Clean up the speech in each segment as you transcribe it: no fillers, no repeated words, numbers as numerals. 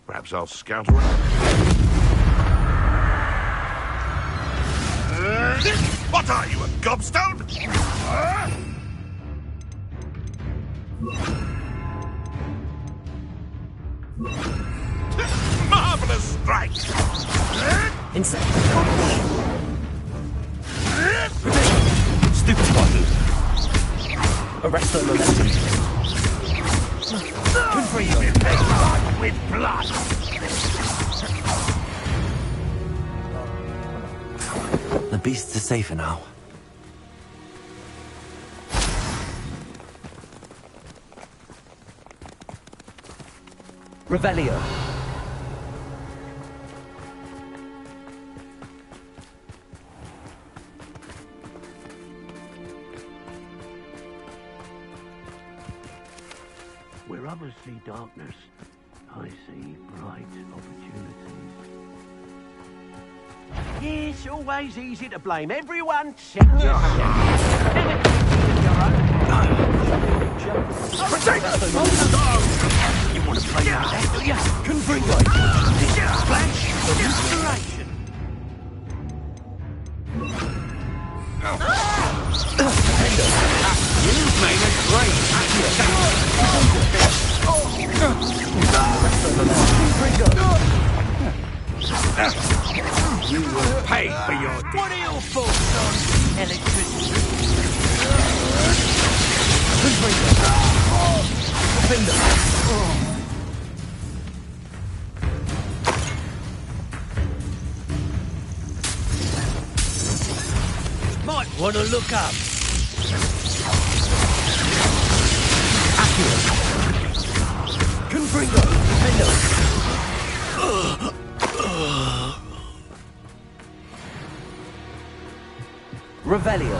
Perhaps I'll scout around. What are you, a gobstone? Marvelous strike! Insect. Stupefy move. Arrest the momentum. Confringo. With blood! The beasts are safer now. Revelio. Where others see darkness, I see bright opportunities. It's always easy to blame everyone except yourself. Protect us! You want to play like that, do you? Confringo. Flash of inspiration. You've made a great You will pay for your deed. What are your thoughts on electricity? Might want to look up. Confringo. Revelio.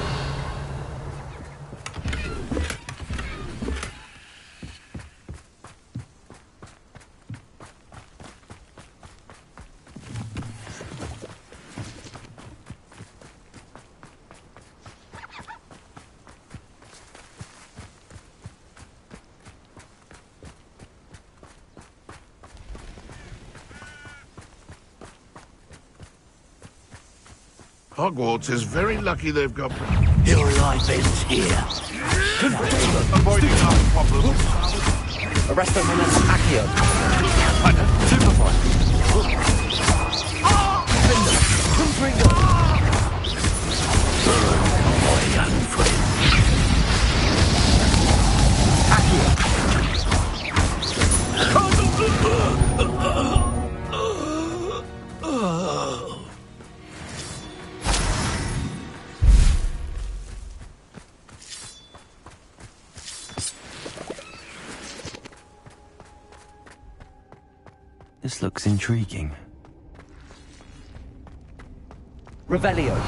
Hogwarts is very lucky they've got... Your life ends here. Avoiding our problems. Arresto momentum. Accio. Superfly. Confringo. My young friend. This looks intriguing. Revelio.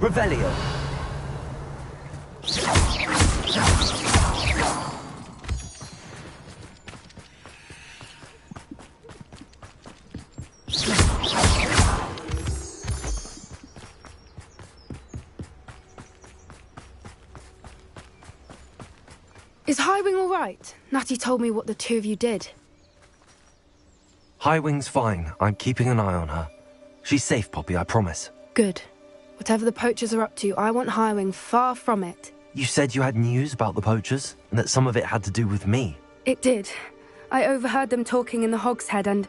Revelio. Is Highwing all right? Natty told me what the two of you did. Highwing's fine. I'm keeping an eye on her. She's safe, Poppy, I promise. Good. Whatever the poachers are up to, I want Highwing far from it. You said you had news about the poachers, and that some of it had to do with me. It did. I overheard them talking in the Hogshead and...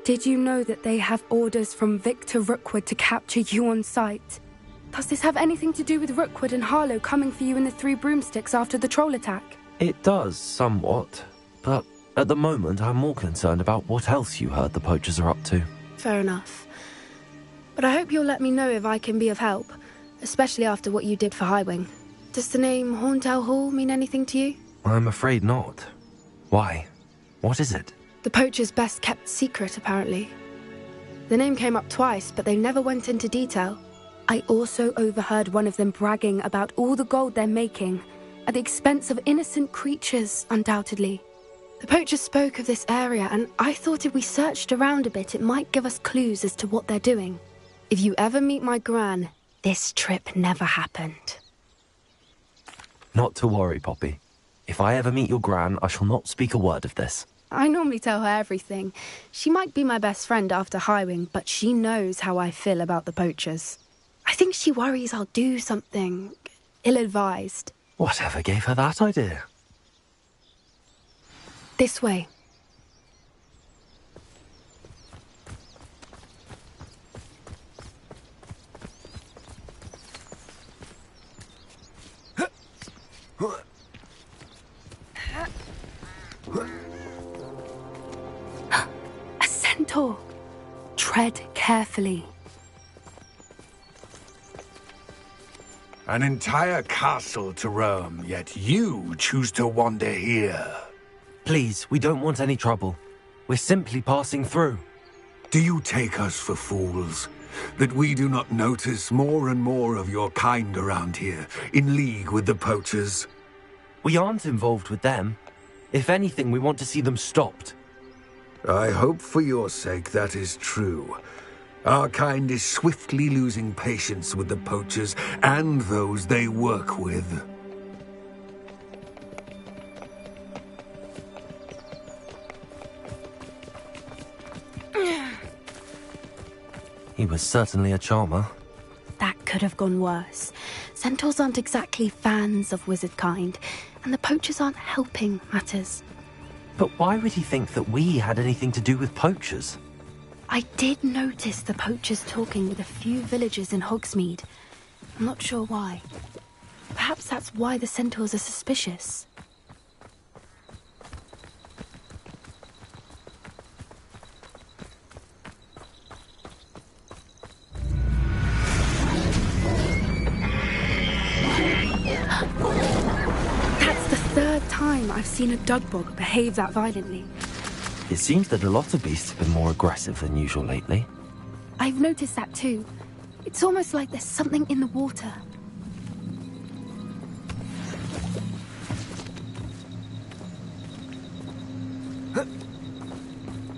Did you know that they have orders from Victor Rookwood to capture you on sight? Does this have anything to do with Rookwood and Harlow coming for you in the Three Broomsticks after the troll attack? It does, somewhat. But at the moment, I'm more concerned about what else you heard the poachers are up to. Fair enough. But I hope you'll let me know if I can be of help, especially after what you did for Highwing. Does the name Horntail Hall mean anything to you? I'm afraid not. Why? What is it? The poacher's best-kept secret, apparently. The name came up twice, but they never went into detail. I also overheard one of them bragging about all the gold they're making, at the expense of innocent creatures, undoubtedly. The poachers spoke of this area, and I thought if we searched around a bit, it might give us clues as to what they're doing. If you ever meet my gran, this trip never happened. Not to worry, Poppy. If I ever meet your gran, I shall not speak a word of this. I normally tell her everything. She might be my best friend after Highwing, but she knows how I feel about the poachers. I think she worries I'll do something ill-advised. Whatever gave her that idea? This way. A centaur. Tread carefully. An entire castle to roam, yet you choose to wander here. Please, we don't want any trouble. We're simply passing through. Do you take us for fools? That we do not notice more and more of your kind around here, in league with the poachers? We aren't involved with them. If anything, we want to see them stopped. I hope for your sake that is true. Our kind is swiftly losing patience with the poachers and those they work with. He was certainly a charmer. That could have gone worse. Centaurs aren't exactly fans of wizard kind, and the poachers aren't helping matters. But why would he think that we had anything to do with poachers? I did notice the poachers talking with a few villagers in Hogsmeade. I'm not sure why. Perhaps that's why the centaurs are suspicious. That's the third time I've seen a dugbog behave that violently. It seems that a lot of beasts have been more aggressive than usual lately. I've noticed that too. It's almost like there's something in the water.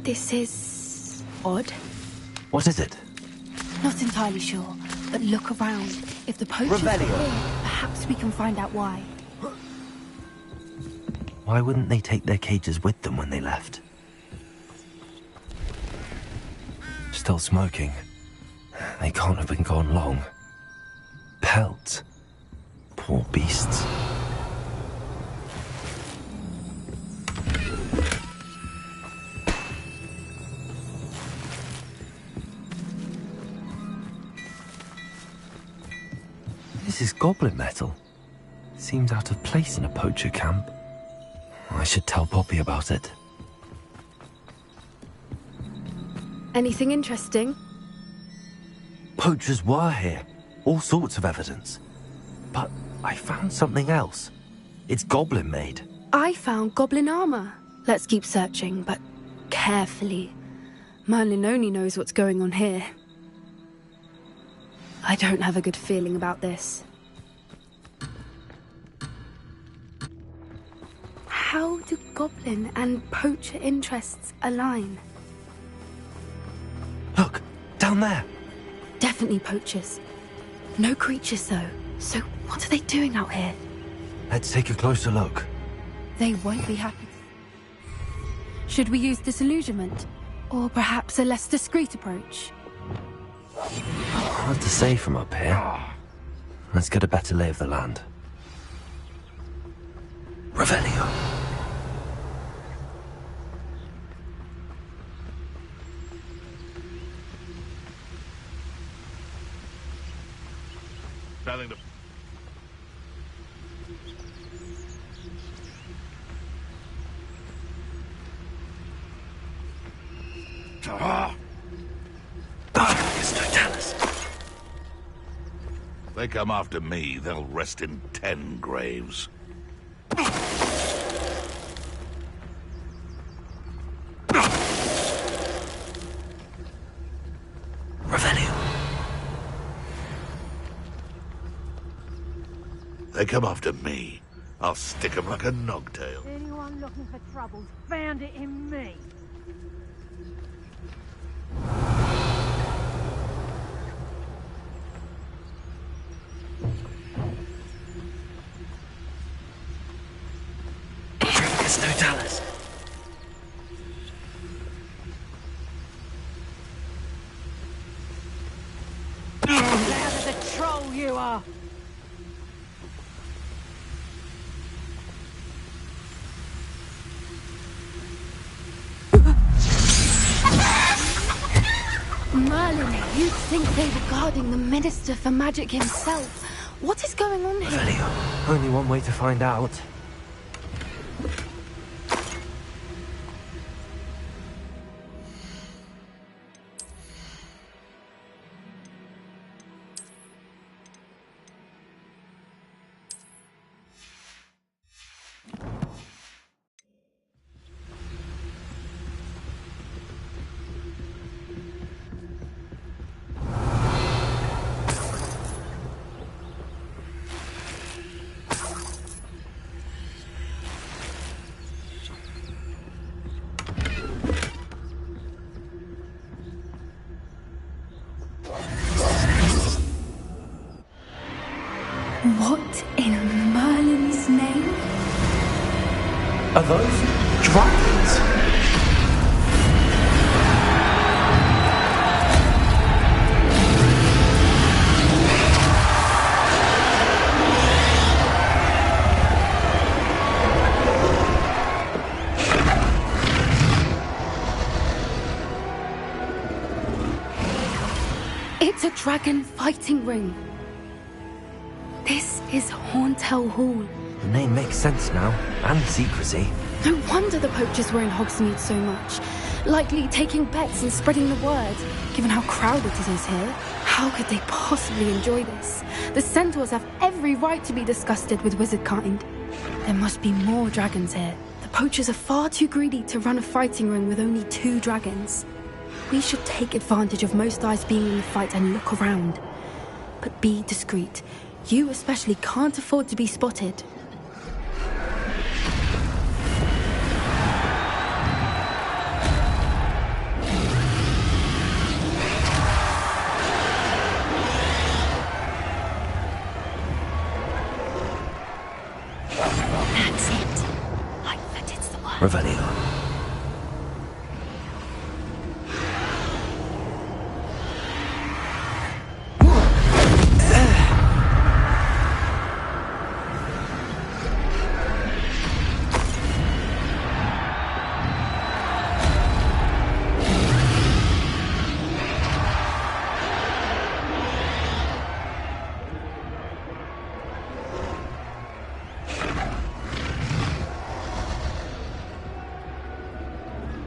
This is odd. What is it? Not entirely sure, but look around. If the poachers are here, perhaps we can find out why. Why wouldn't they take their cages with them when they left? Still smoking. They can't have been gone long. Pelts. Poor beasts. This is goblin metal. Seems out of place in a poacher camp. I should tell Poppy about it. Anything interesting? Poachers were here. All sorts of evidence. But I found something else. It's goblin made. I found goblin armor. Let's keep searching, but carefully. Merlin only knows what's going on here. I don't have a good feeling about this. How do goblin and poacher interests align? Look, down there. Definitely poachers. No creatures, though. So what are they doing out here? Let's take a closer look. They won't be happy. Should we use disillusionment? Or perhaps a less discreet approach? Hard to say from up here. Let's get a better lay of the land. Revelio. nothing to... If they come after me, they'll rest in 10 graves. They come after me, I'll stick 'em like a nogtail. Anyone looking for troubles found it in me. Dallas. Louder the troll you are! Merlin, you'd think they were guarding the Minister for Magic himself. What is going on here? Revelio. Only one way to find out. What in Merlin's name? Are those dragons? It's a dragon fighting ring. This is Hauntel Hall. The name makes sense now, and secrecy. No wonder the poachers were in Hogsmeade so much. Likely taking bets and spreading the word, given how crowded it is here. How could they possibly enjoy this? The centaurs have every right to be disgusted with wizard kind. There must be more dragons here. The poachers are far too greedy to run a fighting ring with only 2 dragons. We should take advantage of most eyes being in the fight and look around. But be discreet. You especially can't afford to be spotted. That's it. Like that it's the one. Revelio.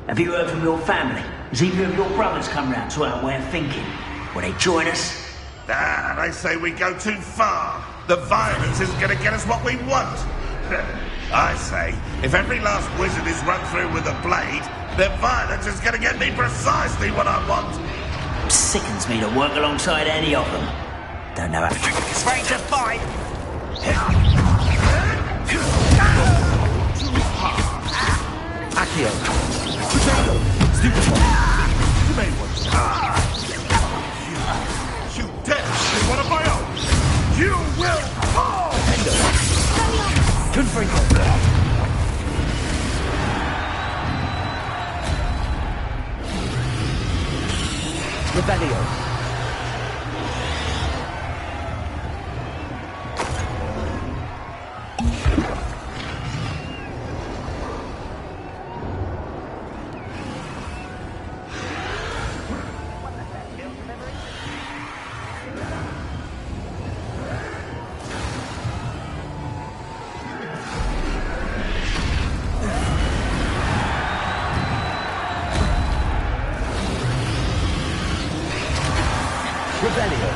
Have you heard from your family? Has either of your brothers come round to our way of thinking? Will they join us? Ah, they say we go too far. The violence isn't going to get us what we want. I say, if every last wizard is run through with a blade, then violence is going to get me precisely what I want. Sickens me to work alongside any of them. Don't know how to drink a afraid to fight. Accio. Stupid one. You made one. You dare be one of my own. You will fall. Confringo. Revelio. Revelio.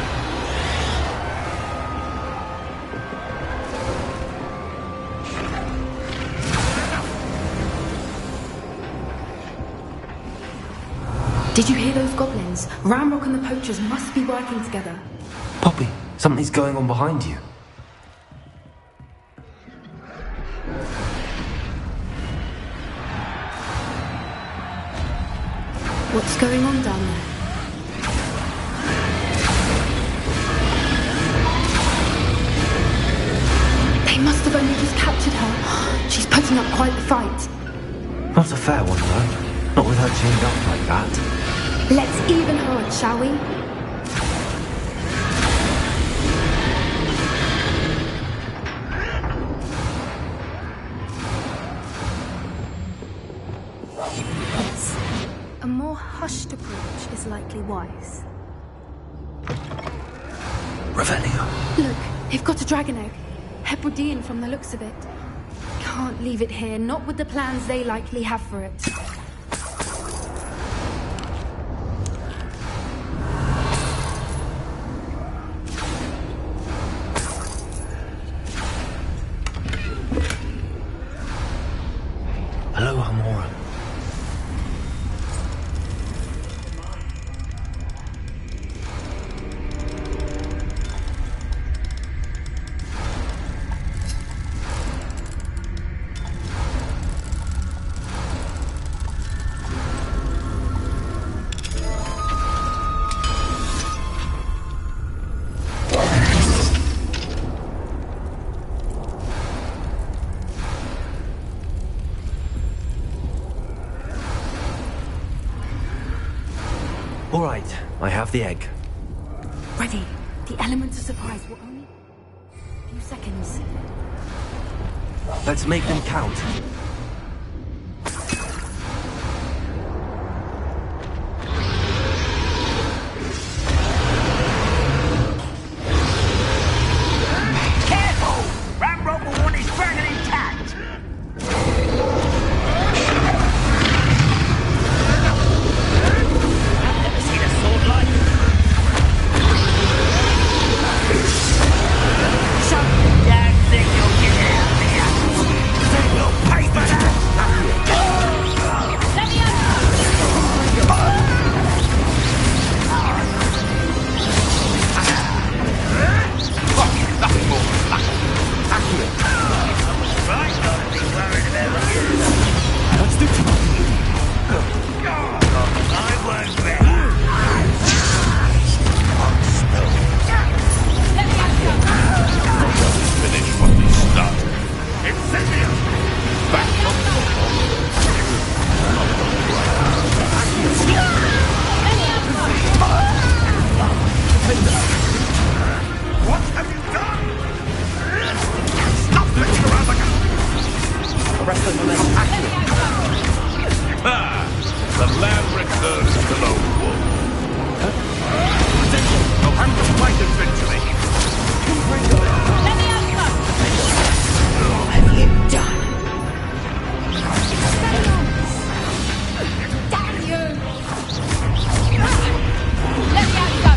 Did you hear those goblins? Ramrock and the poachers must be working together. Poppy, something's going on behind you. What's going on down there? They must have only just captured her. She's putting up quite the fight. Not a fair one, though. Not with her chained up like that. Let's even hard, shall we? Yes. A more hushed approach is likely wise. Revelio. Look, they've got a dragon egg. Hebridean from the looks of it. Can't leave it here, not with the plans they likely have for it. Hello, Amora. All right, I have the egg. Ready. The element of surprise will only... a few seconds. Let's make them count. Careful! Ramrock will want his dragon intact! I've never seen a sword like it. Don't think you'll get out of here! They will pay for that! Let me Nothing more. Accurate. right, gotta be worried about you. Let's do it. I won't bet. Finish what we started. Incendio! Back from What have you done? Stop flicking around like a... Arrest them, momentum. The lamb returns to the wolf. I'll handle the fight eventually. What have you done? Damn you! Let me out, go!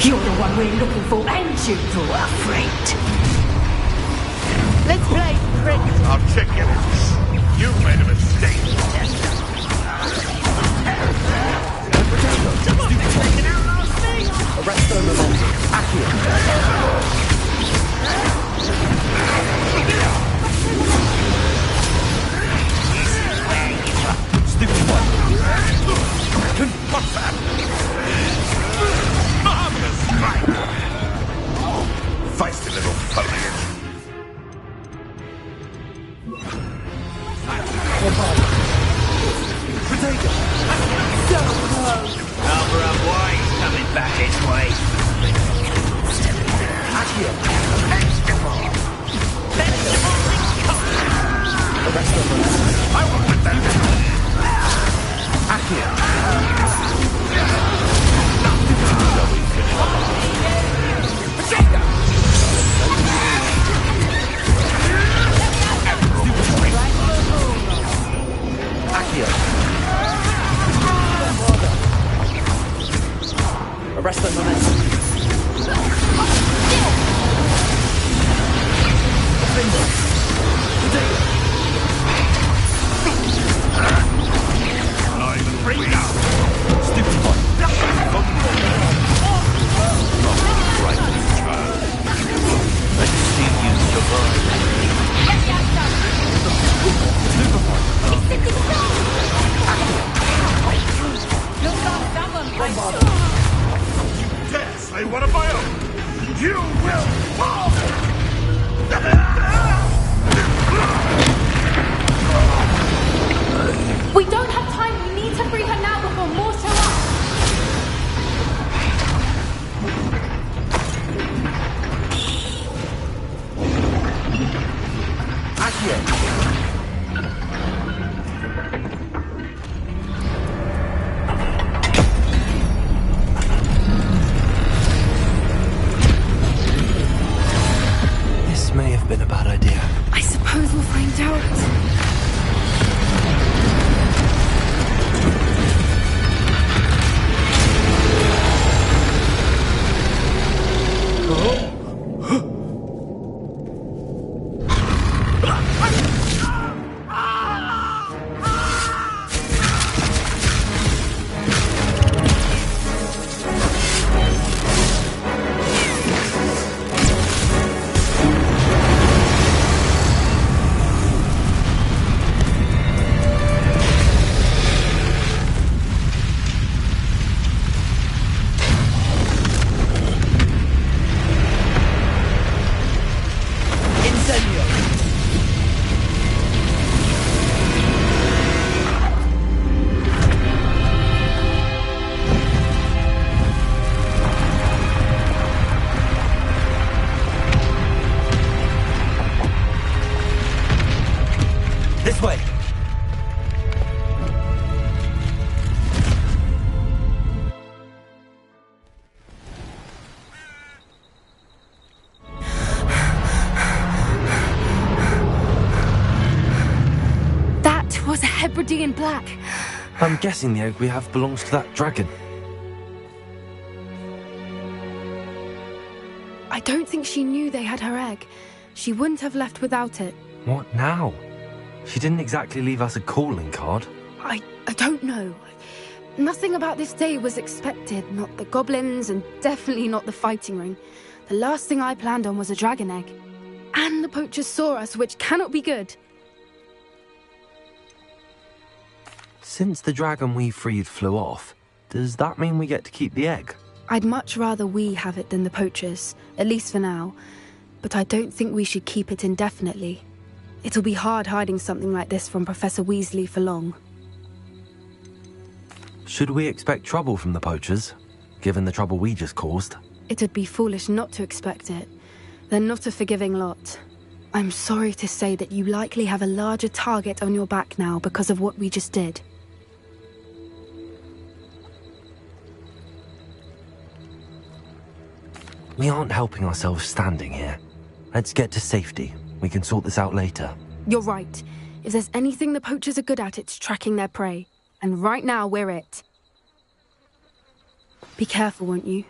You're the one we're looking for, and you two are afraid. Let's play, Rick. I'll check it. You made a mistake. Arrest them, momentum. Stupid one. What's that? Marvelous strike! Feisty little foliage. Potato. So close. Cover up why he's coming back this way. Arrest them, momentum. I won't let that. Incendio! Arrest the momentum. Dare say one of my own! You will fall! We don't have time. We need to free her now before more show up. This may have been a bad idea. I suppose we'll find out. This way! That was a Hebridean black. I'm guessing the egg we have belongs to that dragon. I don't think she knew they had her egg. She wouldn't have left without it. What now? She didn't exactly leave us a calling card. I don't know. Nothing about this day was expected. Not the goblins, and definitely not the fighting ring. The last thing I planned on was a dragon egg. And the poachers saw us, which cannot be good. Since the dragon we freed flew off, does that mean we get to keep the egg? I'd much rather we have it than the poachers, at least for now. But I don't think we should keep it indefinitely. It'll be hard hiding something like this from Professor Weasley for long. Should we expect trouble from the poachers, given the trouble we just caused? It'd be foolish not to expect it. They're not a forgiving lot. I'm sorry to say that you likely have a larger target on your back now because of what we just did. We aren't helping ourselves standing here. Let's get to safety. We can sort this out later. You're right. If there's anything the poachers are good at, it's tracking their prey. And right now, we're it. Be careful, won't you?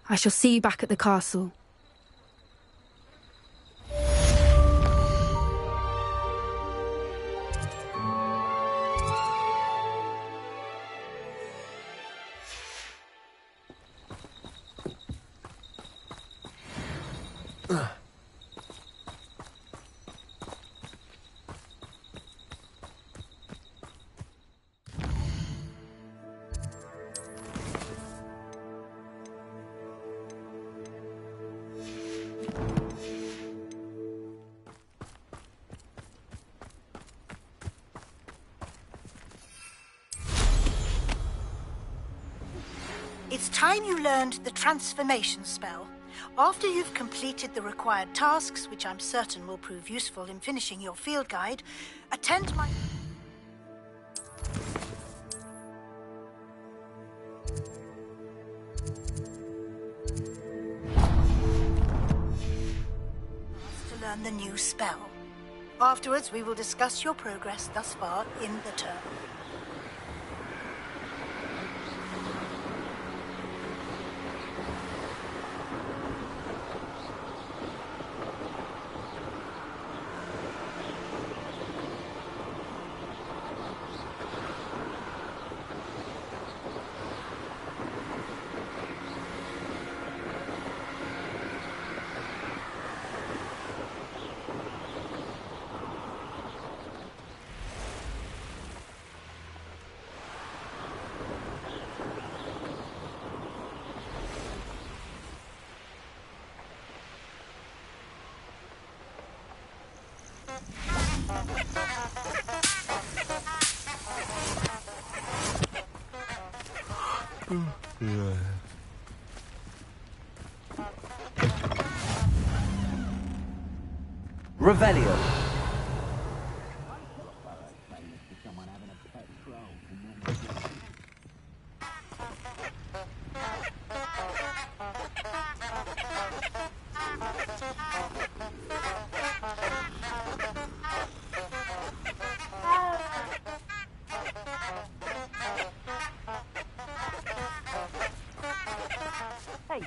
I shall see you back at the castle. It's time you learned the transformation spell. After you've completed the required tasks, which I'm certain will prove useful in finishing your field guide, attend my... to learn the new spell. Afterwards, we will discuss your progress thus far in the term. Revelio. Hey,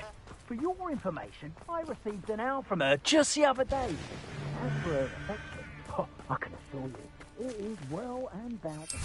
for your information, I received an owl from her just the other day. As for her affection, I can assure you, it is well and balanced.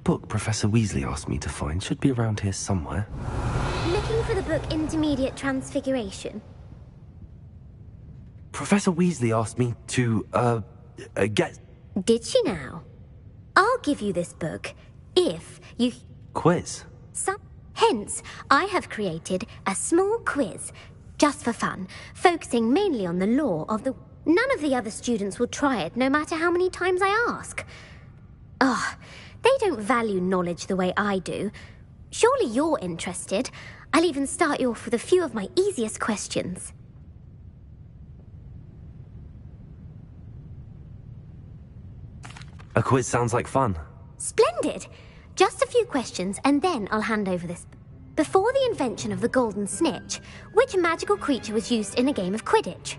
Book Professor Weasley asked me to find should be around here somewhere. Looking for the book Intermediate Transfiguration? Professor Weasley asked me to, get... Did she now? I'll give you this book if you... Quiz? Hence, I have created a small quiz, just for fun, focusing mainly on the lore of the... None of the other students will try it, no matter how many times I ask. Ugh. They don't value knowledge the way I do. Surely you're interested. I'll even start you off with a few of my easiest questions. A quiz sounds like fun. Splendid! Just a few questions and then I'll hand over this. Before the invention of the golden snitch, which magical creature was used in a game of Quidditch?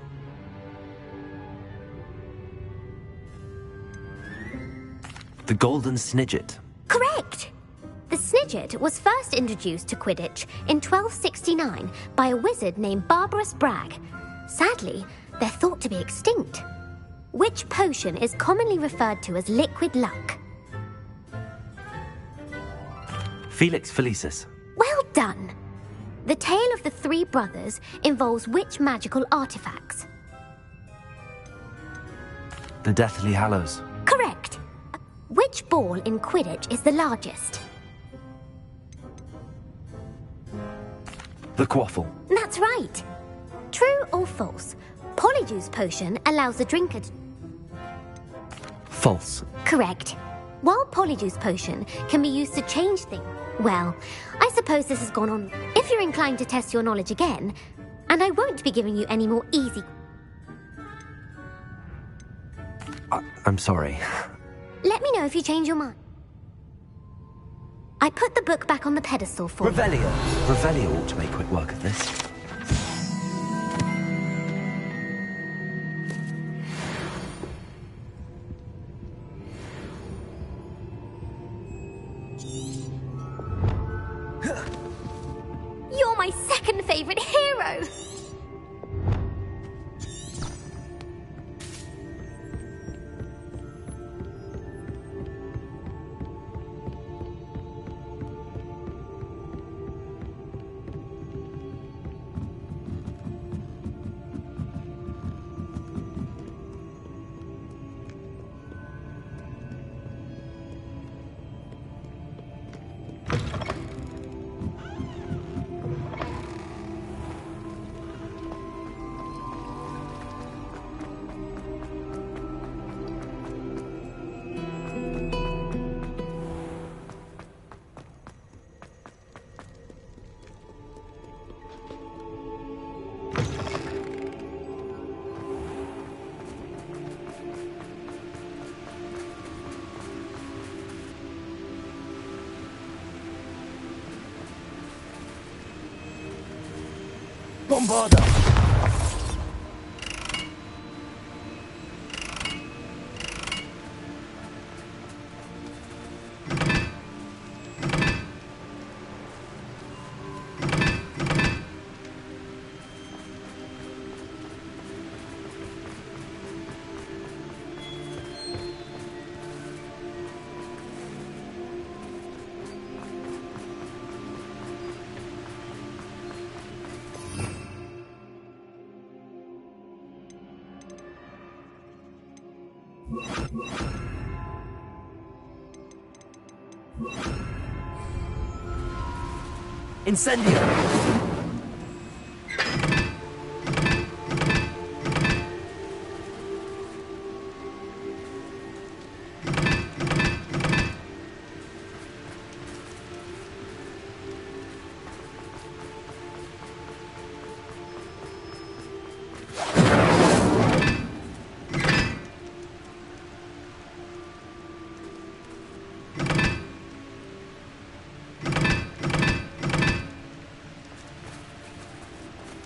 The Golden Snidget. Correct! The Snidget was first introduced to Quidditch in 1269 by a wizard named Barbarous Bragg. Sadly, they're thought to be extinct. Which potion is commonly referred to as liquid luck? Felix Felicis. Well done! The tale of the three brothers involves which magical artifacts? The Deathly Hallows. Correct! Which ball in Quidditch is the largest? The Quaffle. That's right! True or false? Polyjuice potion allows the drinker to... False. Correct. While Polyjuice potion can be used to change things... Well, I suppose this has gone on. If you're inclined to test your knowledge again, and I won't be giving you any more easy... I'm sorry. Let me know if you change your mind. I put the book back on the pedestal for you. Revelio. Revelio ought to make quick work of this. You're my second favorite hero! Bombarda! Incendio!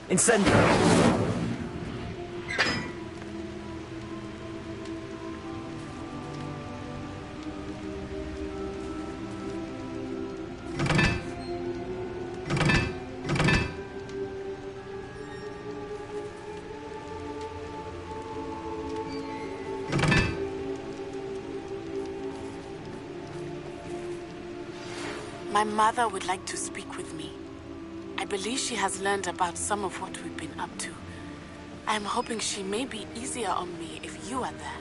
Incendio! My mother would like to speak with me. I believe she has learned about some of what we've been up to. I'm hoping she may be easier on me if you are there.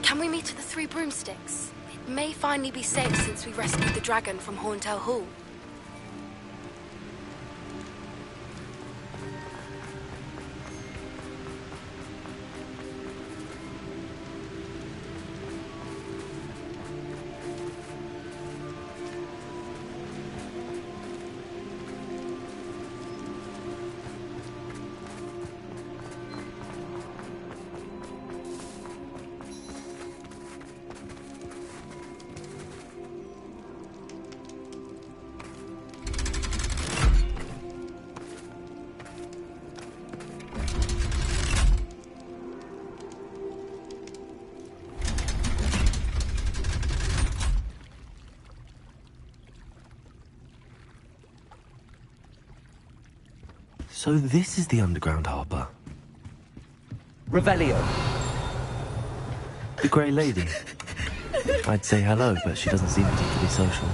Can we meet at the Three Broomsticks? It may finally be safe since we rescued the dragon from Horntail Hall. So this is the underground harbour. Revelio. The Grey Lady. I'd say hello, but she doesn't seem particularly social.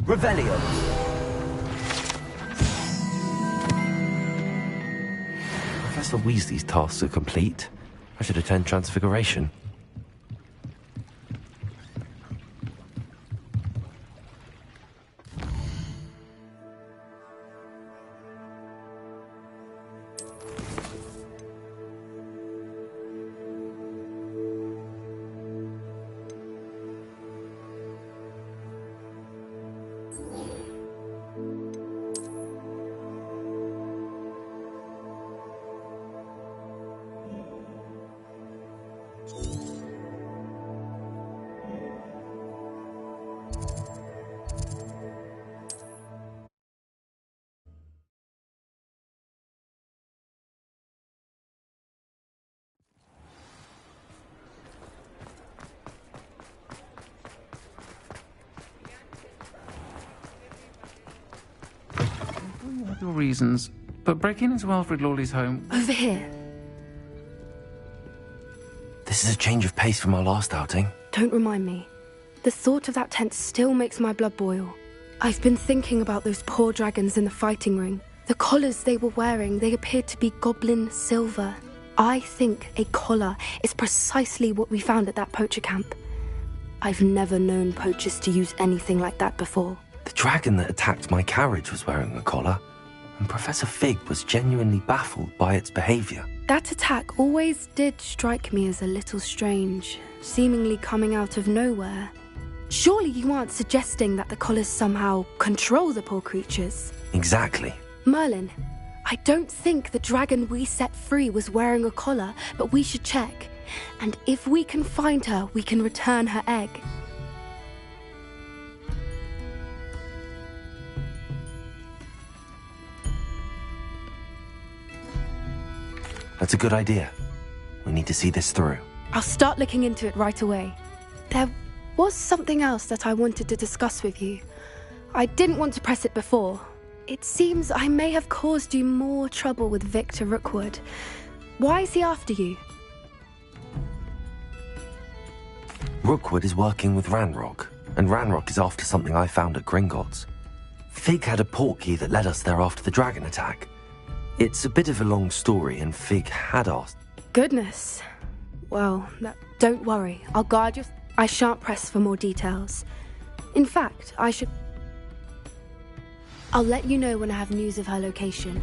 Revelio. Professor Weasley's tasks are complete. I should attend Transfiguration. Reasons, but breaking into Alfred Lawley's home... Over here. This is a change of pace from our last outing. Don't remind me. The thought of that tent still makes my blood boil. I've been thinking about those poor dragons in the fighting ring. The collars they were wearing, they appeared to be goblin silver. I think a collar is precisely what we found at that poacher camp. I've never known poachers to use anything like that before. The dragon that attacked my carriage was wearing a collar, and Professor Fig was genuinely baffled by its behavior. That attack always did strike me as a little strange, seemingly coming out of nowhere. Surely you aren't suggesting that the collars somehow control the poor creatures? Exactly. Merlin, I don't think the dragon we set free was wearing a collar, but we should check. And if we can find her, we can return her egg. That's a good idea. We need to see this through. I'll start looking into it right away. There was something else that I wanted to discuss with you. I didn't want to press it before. It seems I may have caused you more trouble with Victor Rookwood. Why is he after you? Rookwood is working with Ranrock, and Ranrock is after something I found at Gringotts. Fig had a portkey that led us there after the dragon attack. It's a bit of a long story, and Fig had asked. Goodness. Well, don't worry. I'll guard you. I shan't press for more details. In fact, I'll let you know when I have news of her location.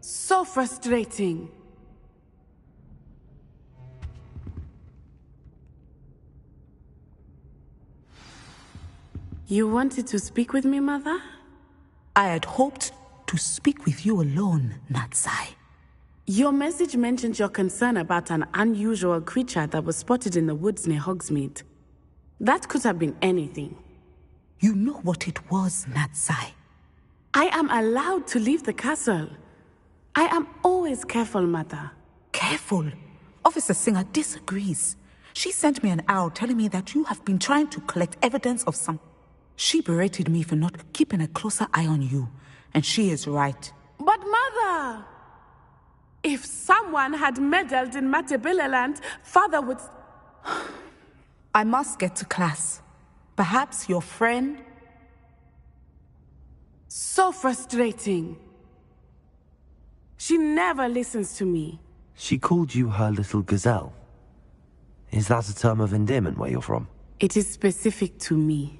So frustrating. You wanted to speak with me, Mother? I had hoped to speak with you alone, Natsai. Your message mentioned your concern about an unusual creature that was spotted in the woods near Hogsmeade. That could have been anything. You know what it was, Natsai. I am allowed to leave the castle. I am always careful, Mother. Careful? Officer Singer disagrees. She sent me an owl telling me that you have been trying to collect evidence of some... She berated me for not keeping a closer eye on you, and she is right. But Mother, if someone had meddled in Matabeleland, Father would... I must get to class. Perhaps your friend... So frustrating. She never listens to me. She called you her little gazelle. Is that a term of endearment where you're from? It is specific to me.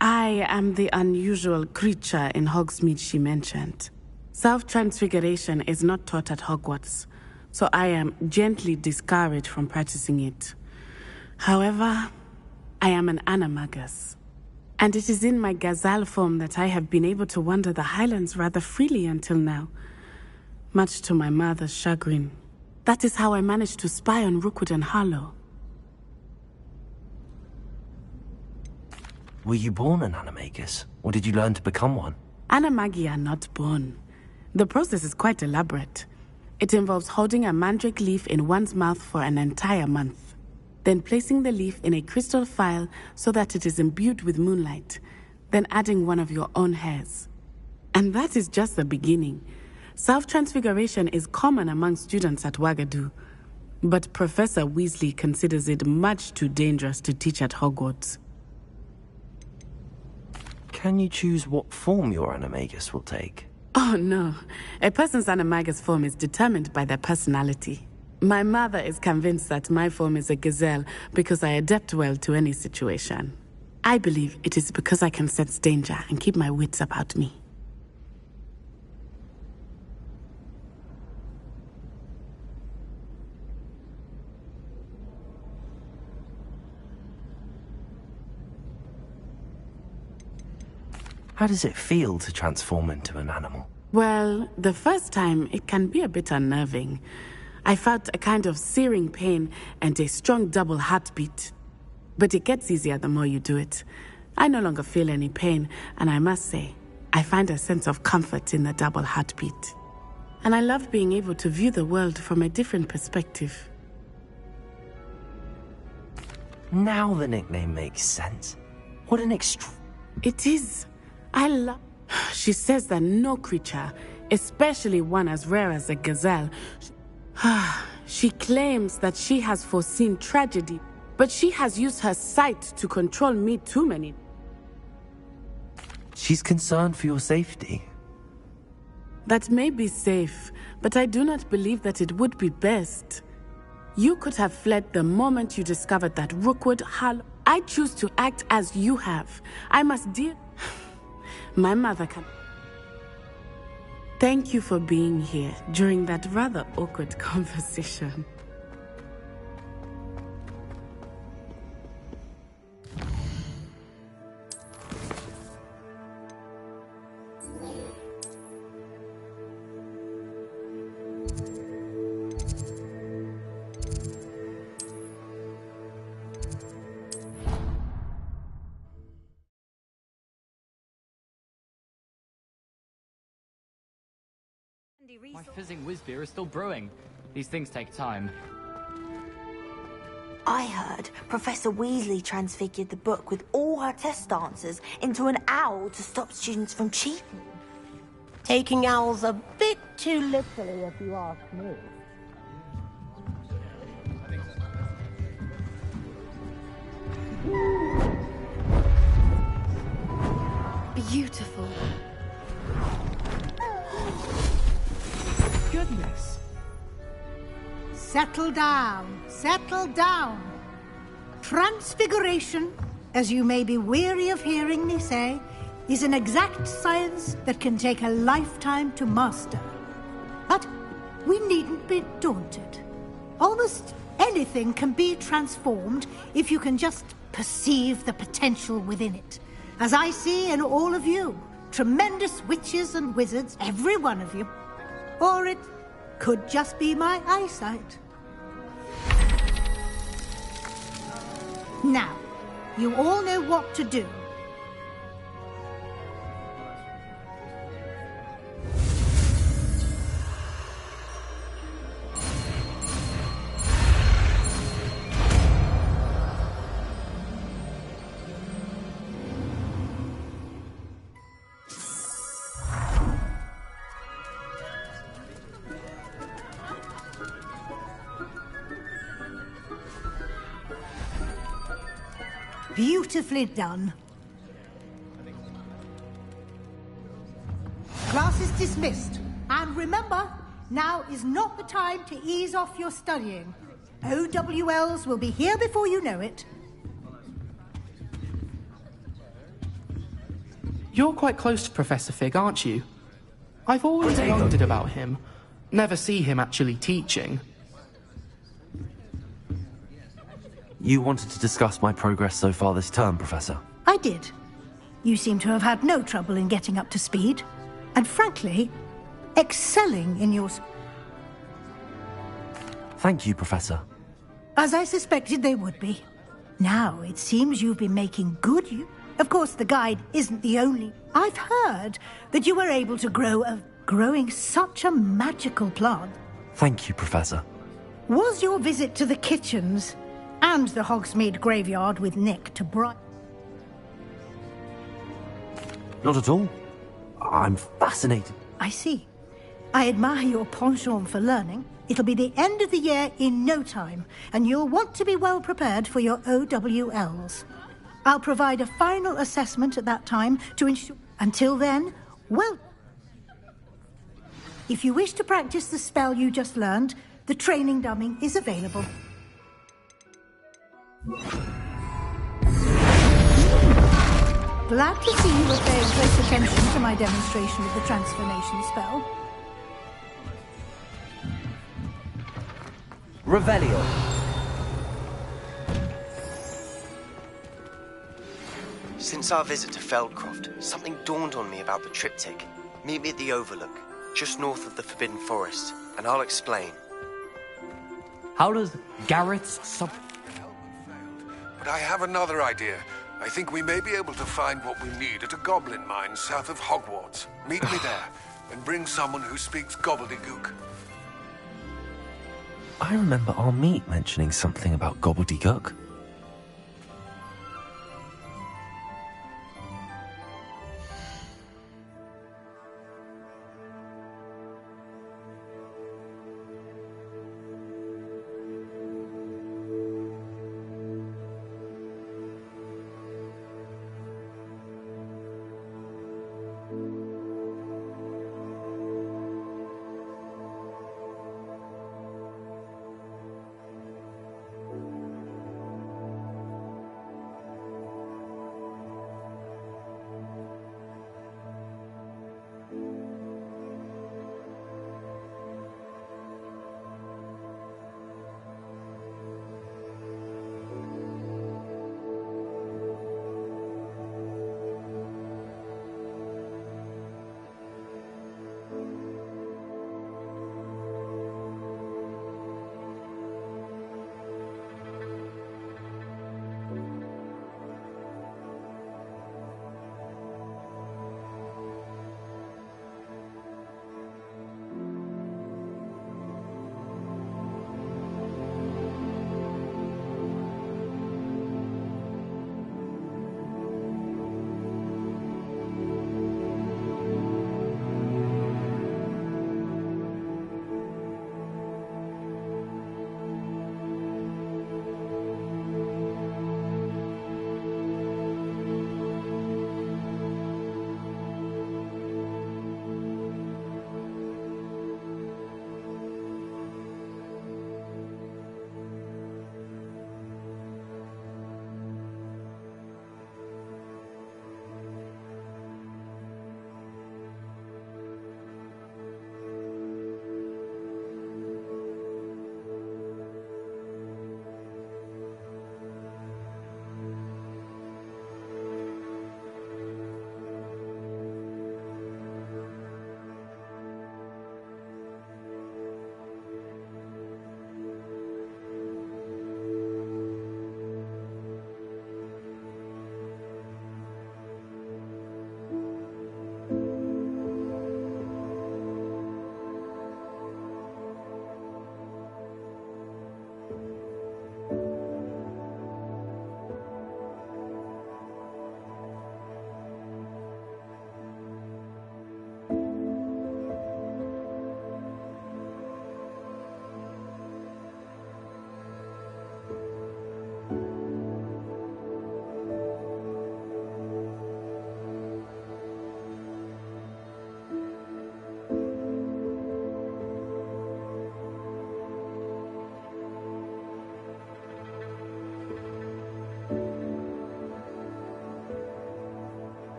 I am the unusual creature in Hogsmeade she mentioned. Self-transfiguration is not taught at Hogwarts, so I am gently discouraged from practicing it. However, I am an animagus. And it is in my gazelle form that I have been able to wander the highlands rather freely until now. Much to my mother's chagrin. That is how I managed to spy on Rookwood and Harlow. Were you born an animagus, or did you learn to become one? Animagi are not born. The process is quite elaborate. It involves holding a mandrake leaf in one's mouth for an entire month. Then placing the leaf in a crystal phial so that it is imbued with moonlight, then adding one of your own hairs. And that is just the beginning. Self-transfiguration is common among students at Wagadu, but Professor Weasley considers it much too dangerous to teach at Hogwarts. Can you choose what form your animagus will take? Oh no, a person's animagus form is determined by their personality. My mother is convinced that my form is a gazelle because I adapt well to any situation. I believe it is because I can sense danger and keep my wits about me. How does it feel to transform into an animal? Well, the first time it can be a bit unnerving. I felt a kind of searing pain and a strong double heartbeat. But it gets easier the more you do it. I no longer feel any pain, and I must say, I find a sense of comfort in the double heartbeat. And I love being able to view the world from a different perspective. Now the nickname makes sense. What an It is. I love... She says that no creature, especially one as rare as a gazelle... She claims that she has foreseen tragedy, but she has used her sight to control me too many. She's concerned for your safety. That may be safe, but I do not believe that it would be best. You could have fled the moment you discovered that Rookwood Hollow. I choose to act as you have. I must deal... My mother can... Thank you for being here during that rather awkward conversation. My fizzing whiz beer is still brewing. These things take time. I heard Professor Weasley transfigured the book with all her test answers into an owl to stop students from cheating. Taking owls a bit too literally, if you ask me. Beautiful. Goodness. Settle down. Settle down. Transfiguration, as you may be weary of hearing me say, is an exact science that can take a lifetime to master. But we needn't be daunted. Almost anything can be transformed if you can just perceive the potential within it. As I see in all of you, tremendous witches and wizards, every one of you. Or it could just be my eyesight. Now, you all know what to do. Beautifully done. Class is dismissed. And remember, now is not the time to ease off your studying. OWLs will be here before you know it. You're quite close to Professor Fig, aren't you? I've always wondered about him. Never see him actually teaching. You wanted to discuss my progress so far this term, Professor? I did. You seem to have had no trouble in getting up to speed. And frankly, excelling in your... Thank you, Professor. As I suspected they would be. Now, it seems you've been making good use. Of course, the guide isn't the only... I've heard that you were able to growing such a magical plant. Thank you, Professor. Was your visit to the kitchens and the Hogsmeade graveyard with Nick to bright... Not at all. I'm fascinated. I see. I admire your penchant for learning. It'll be the end of the year in no time, and you'll want to be well prepared for your OWLs. I'll provide a final assessment at that time to ensure... Until then, well... If you wish to practice the spell you just learned, the training dummy is available. Glad to see you were paying close attention to my demonstration of the transformation spell. Revelio. Since our visit to Feldcroft, something dawned on me about the triptych. Meet me at the Overlook, just north of the Forbidden Forest, and I'll explain. How does Garrett's sub... But I have another idea. I think we may be able to find what we need at a goblin mine south of Hogwarts. Meet me there, and bring someone who speaks gobbledygook. I remember our meet mentioning something about gobbledygook.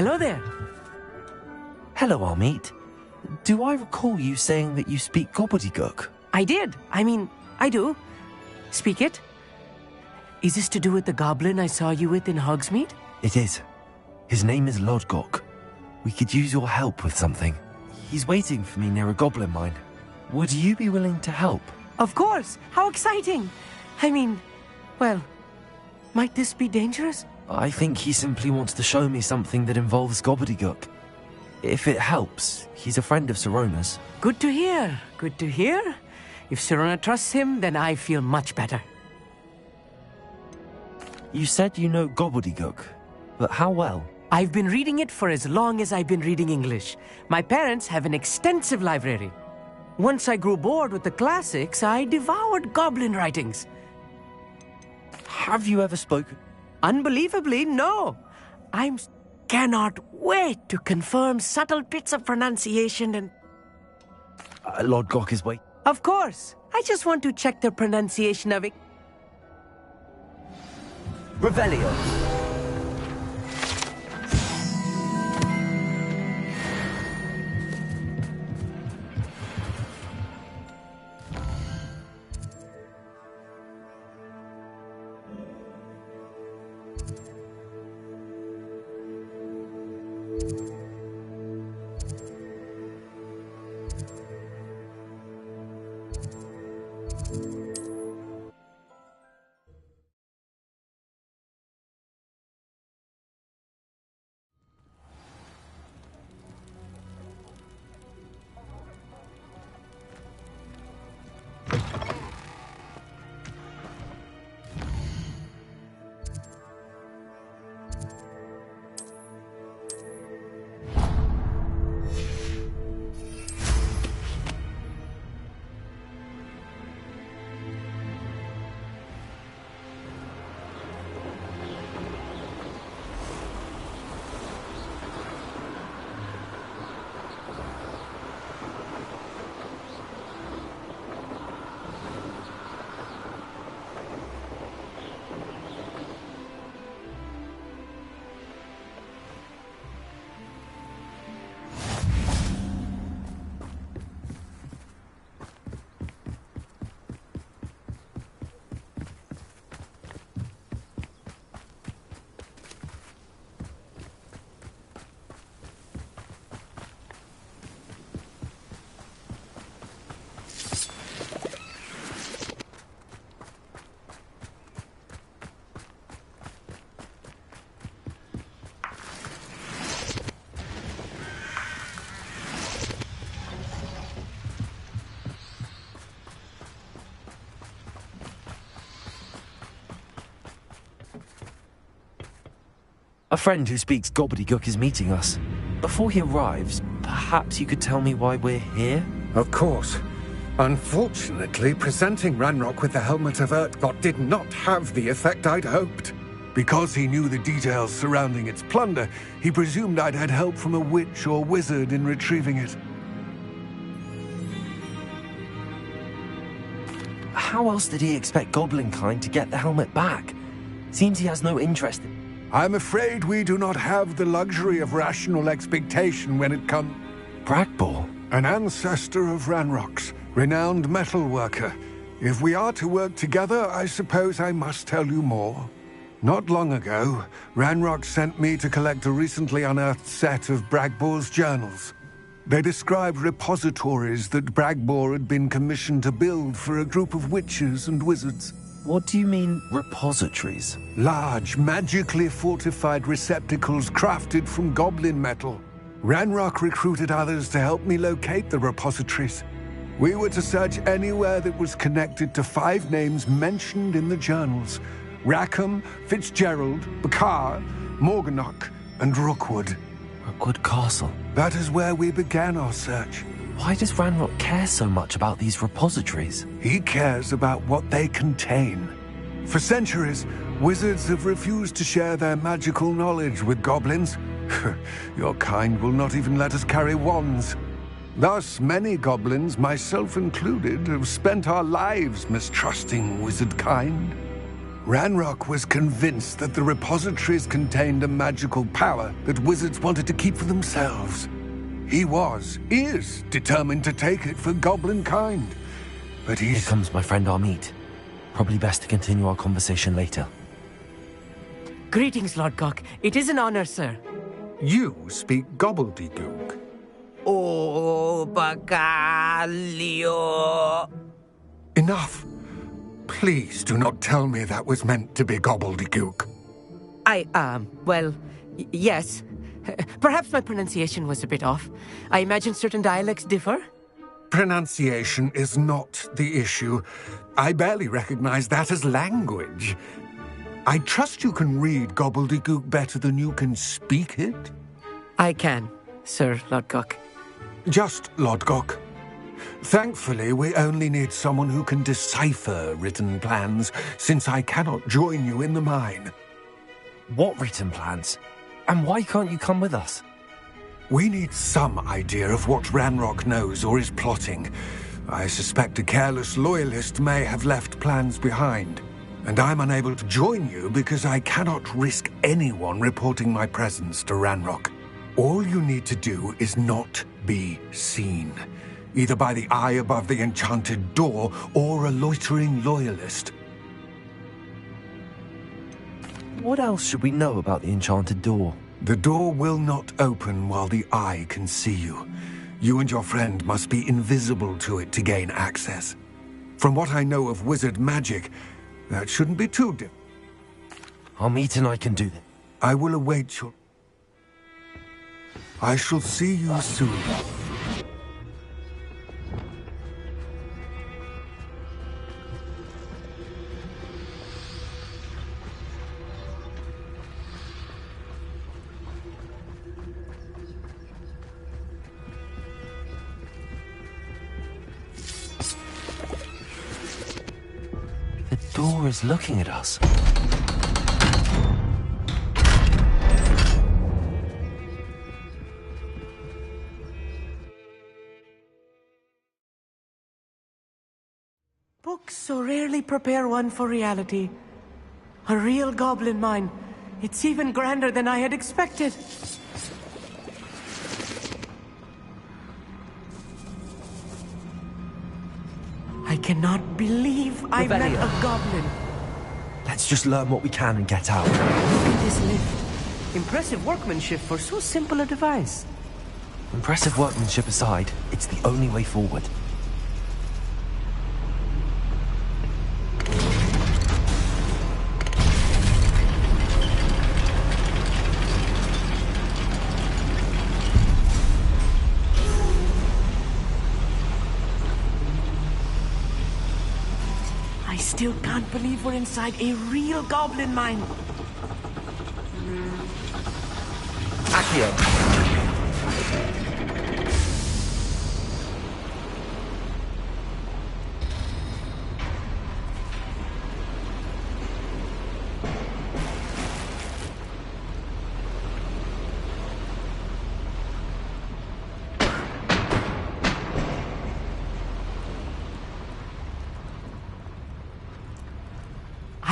Hello there. Hello, Amit. Do I recall you saying that you speak gobbledygook? I did. I mean, I do. Speak it. Is this to do with the goblin I saw you with in Hogsmeade? It is. His name is Lodgok. We could use your help with something. He's waiting for me near a goblin mine. Would you be willing to help? Of course. How exciting. I mean, well, might this be dangerous? I think he simply wants to show me something that involves gobbledygook. If it helps, he's a friend of Sirona's. Good to hear. Good to hear. If Sirona trusts him, then I feel much better. You said you know gobbledygook, but how well? I've been reading it for as long as I've been reading English. My parents have an extensive library. Once I grew bored with the classics, I devoured goblin writings. Have you ever spoken? Unbelievably, no. I cannot wait to confirm subtle bits of pronunciation and... Lodgok is waiting. Of course. I just want to check the pronunciation of it. Revelio. A friend who speaks gobbledygook is meeting us. Before he arrives, perhaps you could tell me why we're here? Of course. Unfortunately, presenting Ranrock with the Helmet of Urtkot did not have the effect I'd hoped. Because he knew the details surrounding its plunder, he presumed I'd had help from a witch or wizard in retrieving it. How else did he expect Goblinkind to get the helmet back? Seems he has no interest in... I'm afraid we do not have the luxury of rational expectation when it comes... Bragbor? An ancestor of Ranrock's, renowned metal worker. If we are to work together, I suppose I must tell you more. Not long ago, Ranrock sent me to collect a recently unearthed set of Bragbor's journals. They described repositories that Bragbor had been commissioned to build for a group of witches and wizards. What do you mean, repositories? Large, magically fortified receptacles crafted from goblin metal. Ranrock recruited others to help me locate the repositories. We were to search anywhere that was connected to 5 names mentioned in the journals: Rackham, Fitzgerald, Bakar, Morganach, and Rookwood. Rookwood Castle? That is where we began our search. Why does Ranrock care so much about these repositories? He cares about what they contain. For centuries, wizards have refused to share their magical knowledge with goblins. Your kind will not even let us carry wands. Thus, many goblins, myself included, have spent our lives mistrusting wizard kind. Ranrock was convinced that the repositories contained a magical power that wizards wanted to keep for themselves. He is determined to take it for goblin kind. But Here comes my friend Amit. Probably best to continue our conversation later. Greetings, Lord Cock. It is an honor, sir. You speak gobbledygook. Oh, Bacalio. Enough. Please do not tell me that was meant to be gobbledygook. Yes. Perhaps my pronunciation was a bit off. I imagine certain dialects differ. Pronunciation is not the issue. I barely recognize that as language. I trust you can read gobbledygook better than you can speak it? I can, Sir Lodgok. Just Lodgok. Thankfully, we only need someone who can decipher written plans, since I cannot join you in the mine. What written plans? And why can't you come with us? We need some idea of what Ranrock knows or is plotting. I suspect a careless loyalist may have left plans behind. And I'm unable to join you because I cannot risk anyone reporting my presence to Ranrock. All you need to do is not be seen, either by the eye above the enchanted door or a loitering loyalist. What else should we know about the enchanted door? The door will not open while the eye can see you. You and your friend must be invisible to it to gain access. From what I know of wizard magic, that shouldn't be too difficult. Amit and I can do that. I will await your... I shall see you soon. The door is looking at us. Books so rarely prepare one for reality. A real goblin mine. It's even grander than I had expected. I cannot believe I met a goblin. Let's just learn what we can and get out. Look at this lift. Impressive workmanship for so simple a device. Impressive workmanship aside, it's the only way forward. I still can't believe we're inside a real goblin mine. Accio.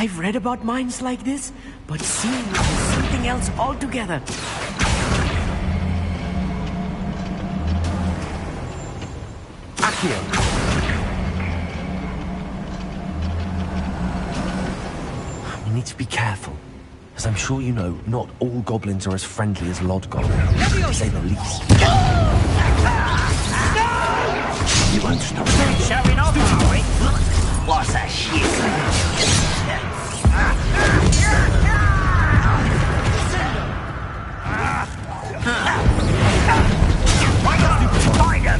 I've read about mines like this, but seeing it is something else altogether. Accio! We need to be careful. As I'm sure you know, not all goblins are as friendly as Lod Goblin, to say the least. You won't stop showing off, are we? What's that shit? Find him!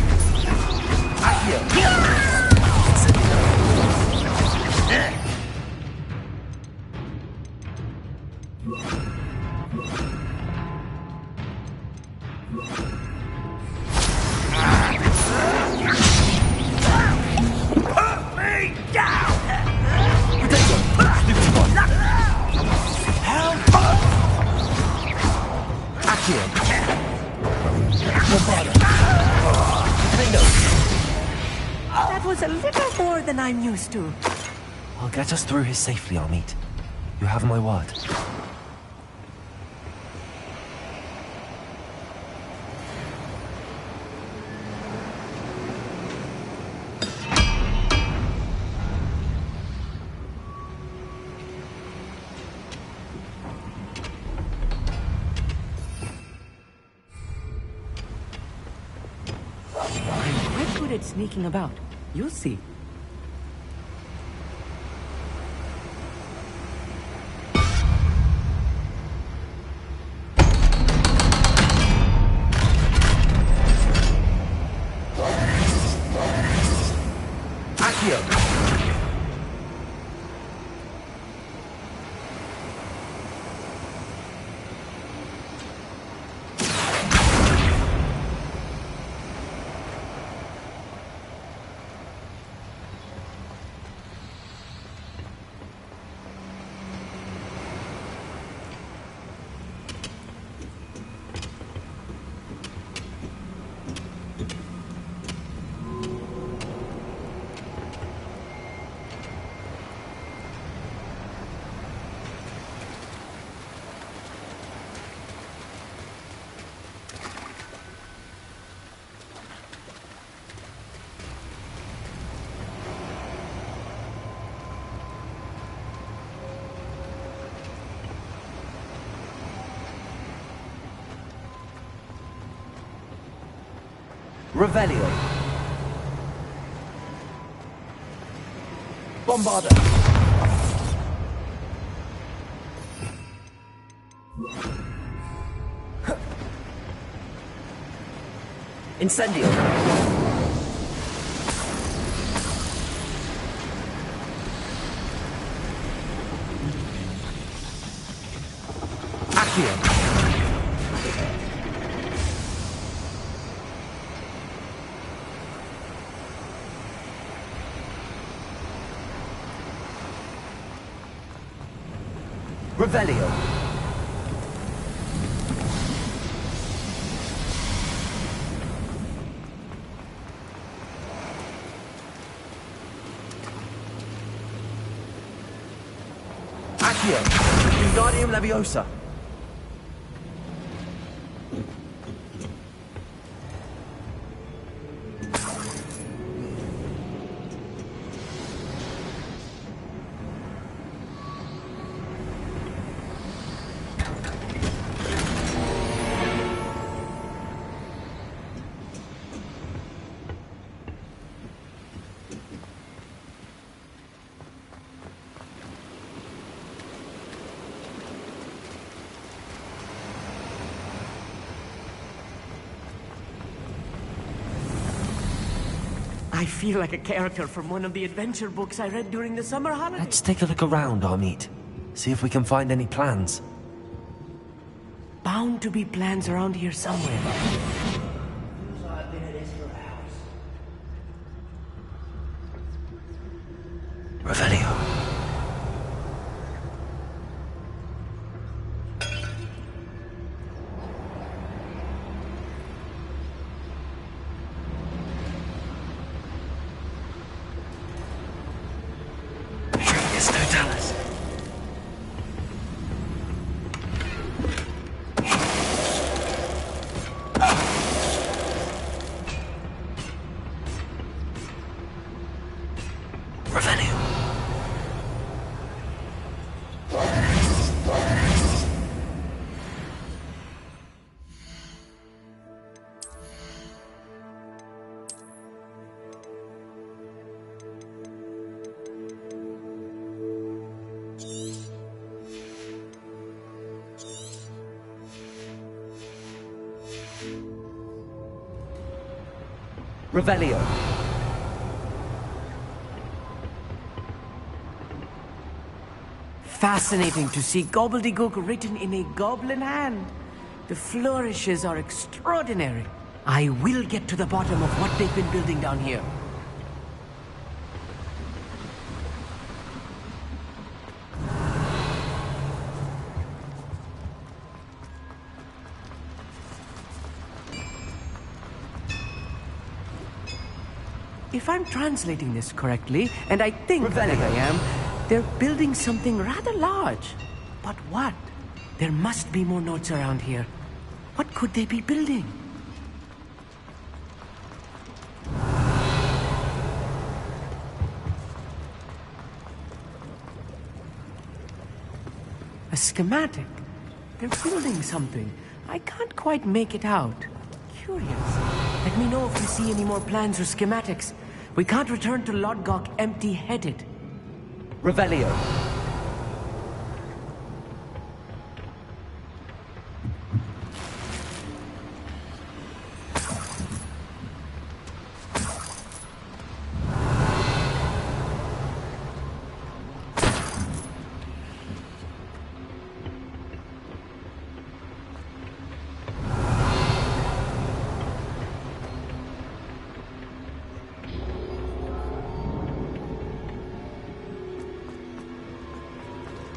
That was a little more than I'm used to. I'll get us through here safely, Amit. You have my word. I'm quite good at sneaking about. You'll see. Revelio. Bombarda. Incendio. Accio. Revelio. Accio. Wingardium Leviosa. I feel like a character from one of the adventure books I read during the summer holidays. Let's take a look around, Amit. See if we can find any plans. Bound to be plans around here somewhere. Revelio. Yes, Totalis. Revelio. Fascinating to see gobbledygook written in a goblin hand. The flourishes are extraordinary. I will get to the bottom of what they've been building down here. If I'm translating this correctly, and I think that I am, they're building something rather large. But what? There must be more notes around here. What could they be building? A schematic. They're building something. I can't quite make it out. Curious. Let me know if you see any more plans or schematics. We can't return to Lodgok empty-headed. Revelio.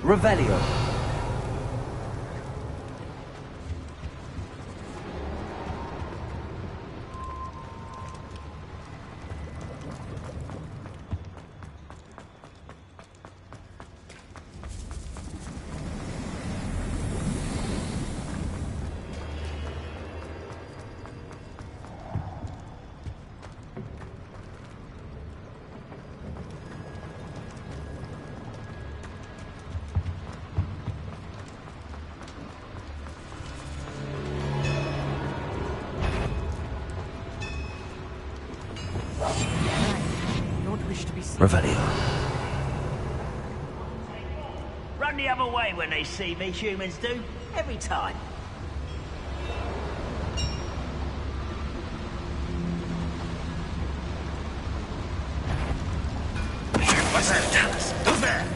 Revelio. Revelio. Run the other way when they see me, humans do. Every time. What's that? Tell us. Who's there?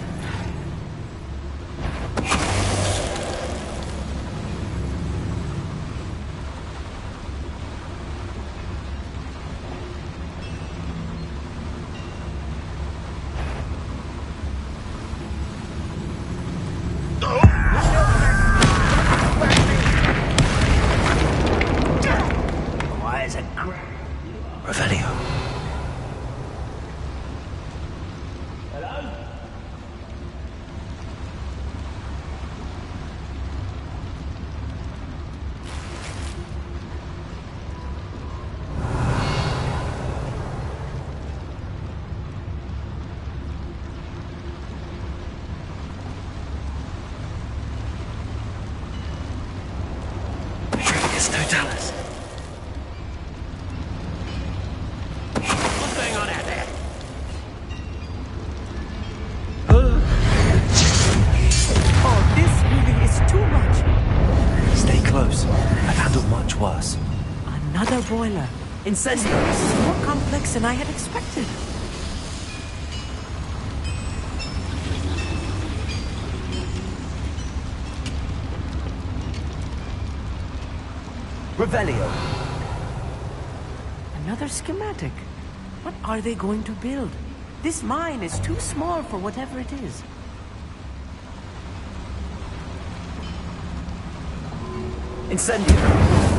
Revelio. Hello? It's no Dallas. I've handled much worse. Another boiler. Incendio. This is more complex than I had expected. Revelio. Another schematic. What are they going to build? This mine is too small for whatever it is. Incendio.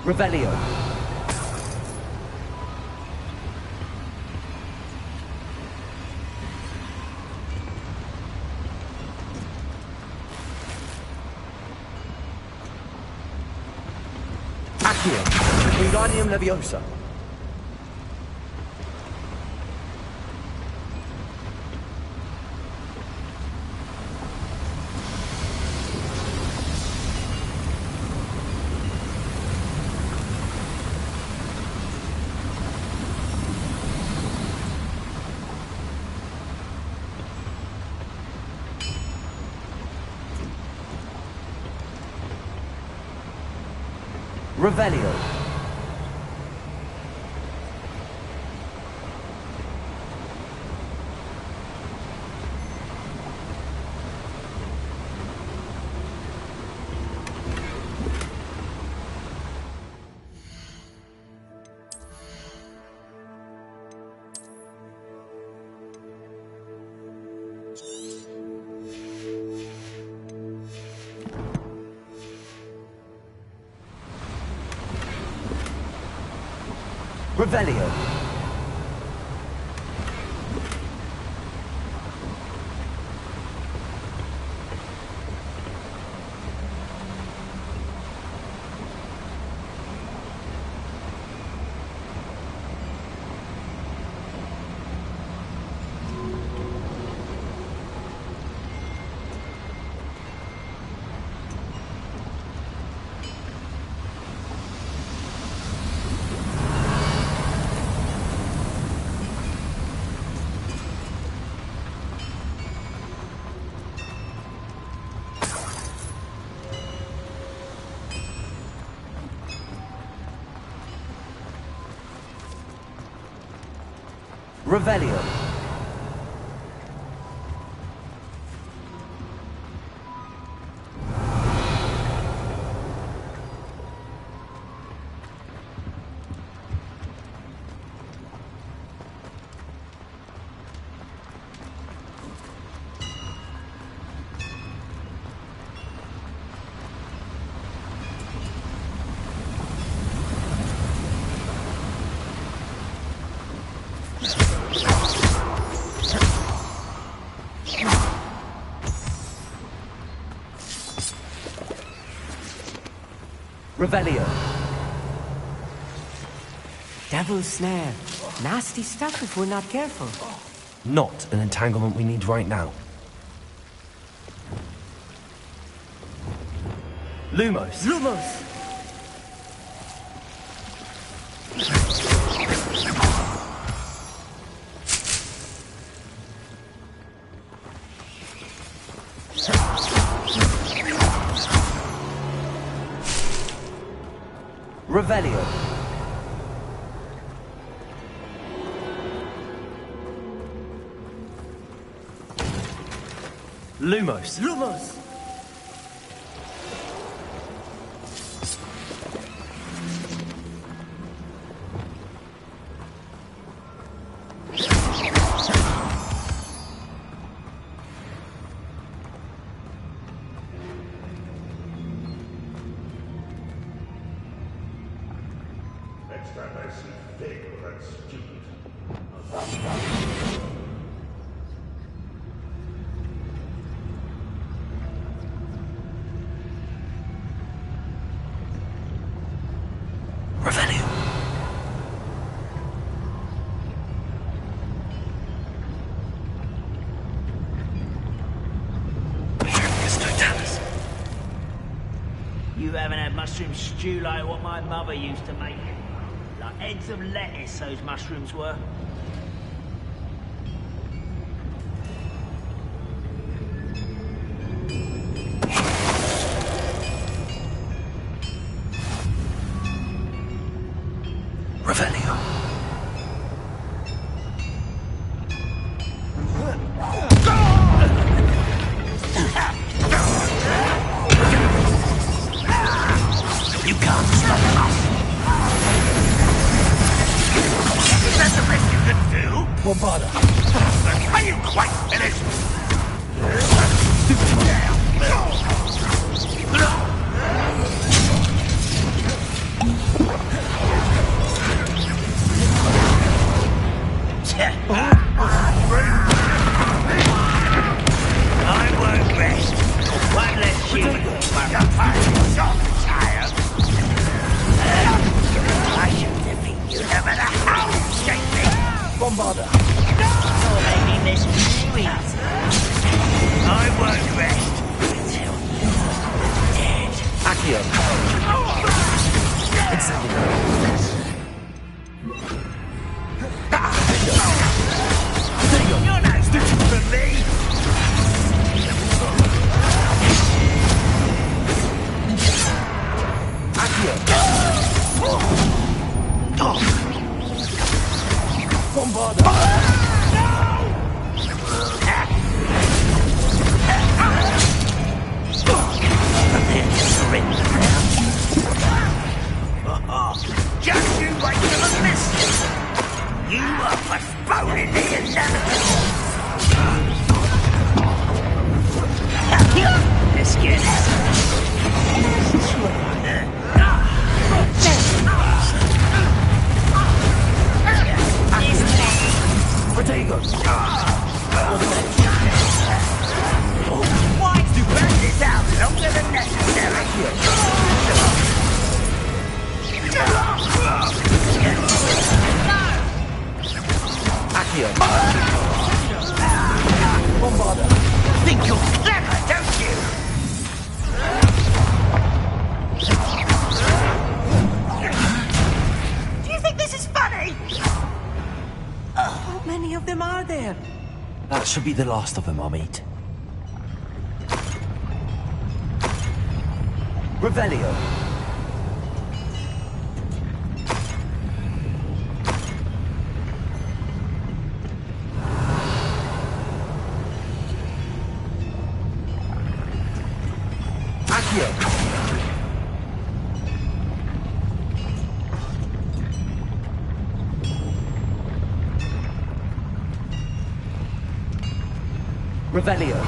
Revelio. Accio. Wingardium Leviosa. Revelio. Revelio. Revelio. Revelio. Devil's snare. Nasty stuff if we're not careful. Not an entanglement we need right now. Lumos. Lumos! Revelio. Lumos. Lumos! Next time I see Fig or that student, Revelio. You haven't had mushroom stew like what my mother used to make. Like heads of lettuce, those mushrooms were. Revelio. you can't stop us. Is that the best you can do? Well, bother. Are you quite finished? should be the last of them, Amit. Revelio. Revelio.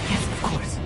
Yes, of course.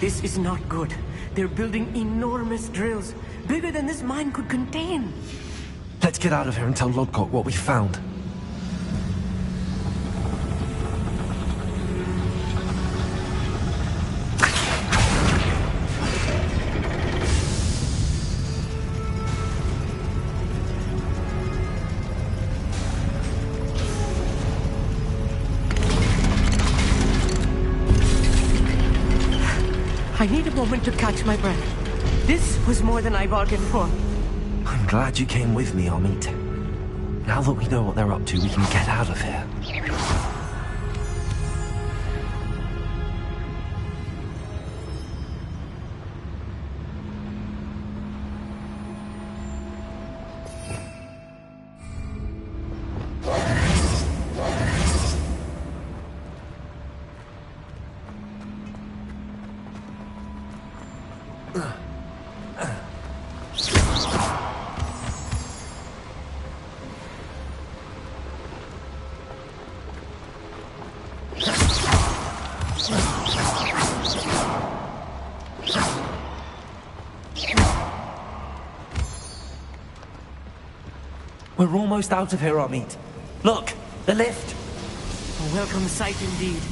This is not good. They're building enormous drills, bigger than this mine could contain. Let's get out of here and tell Lodgok what we found. I need a moment to catch my breath. This was more than I bargained for. I'm glad you came with me, Amit. Now that we know what they're up to, we can get out of here. We're almost out of here, Amit. Look, the lift. A welcome sight indeed.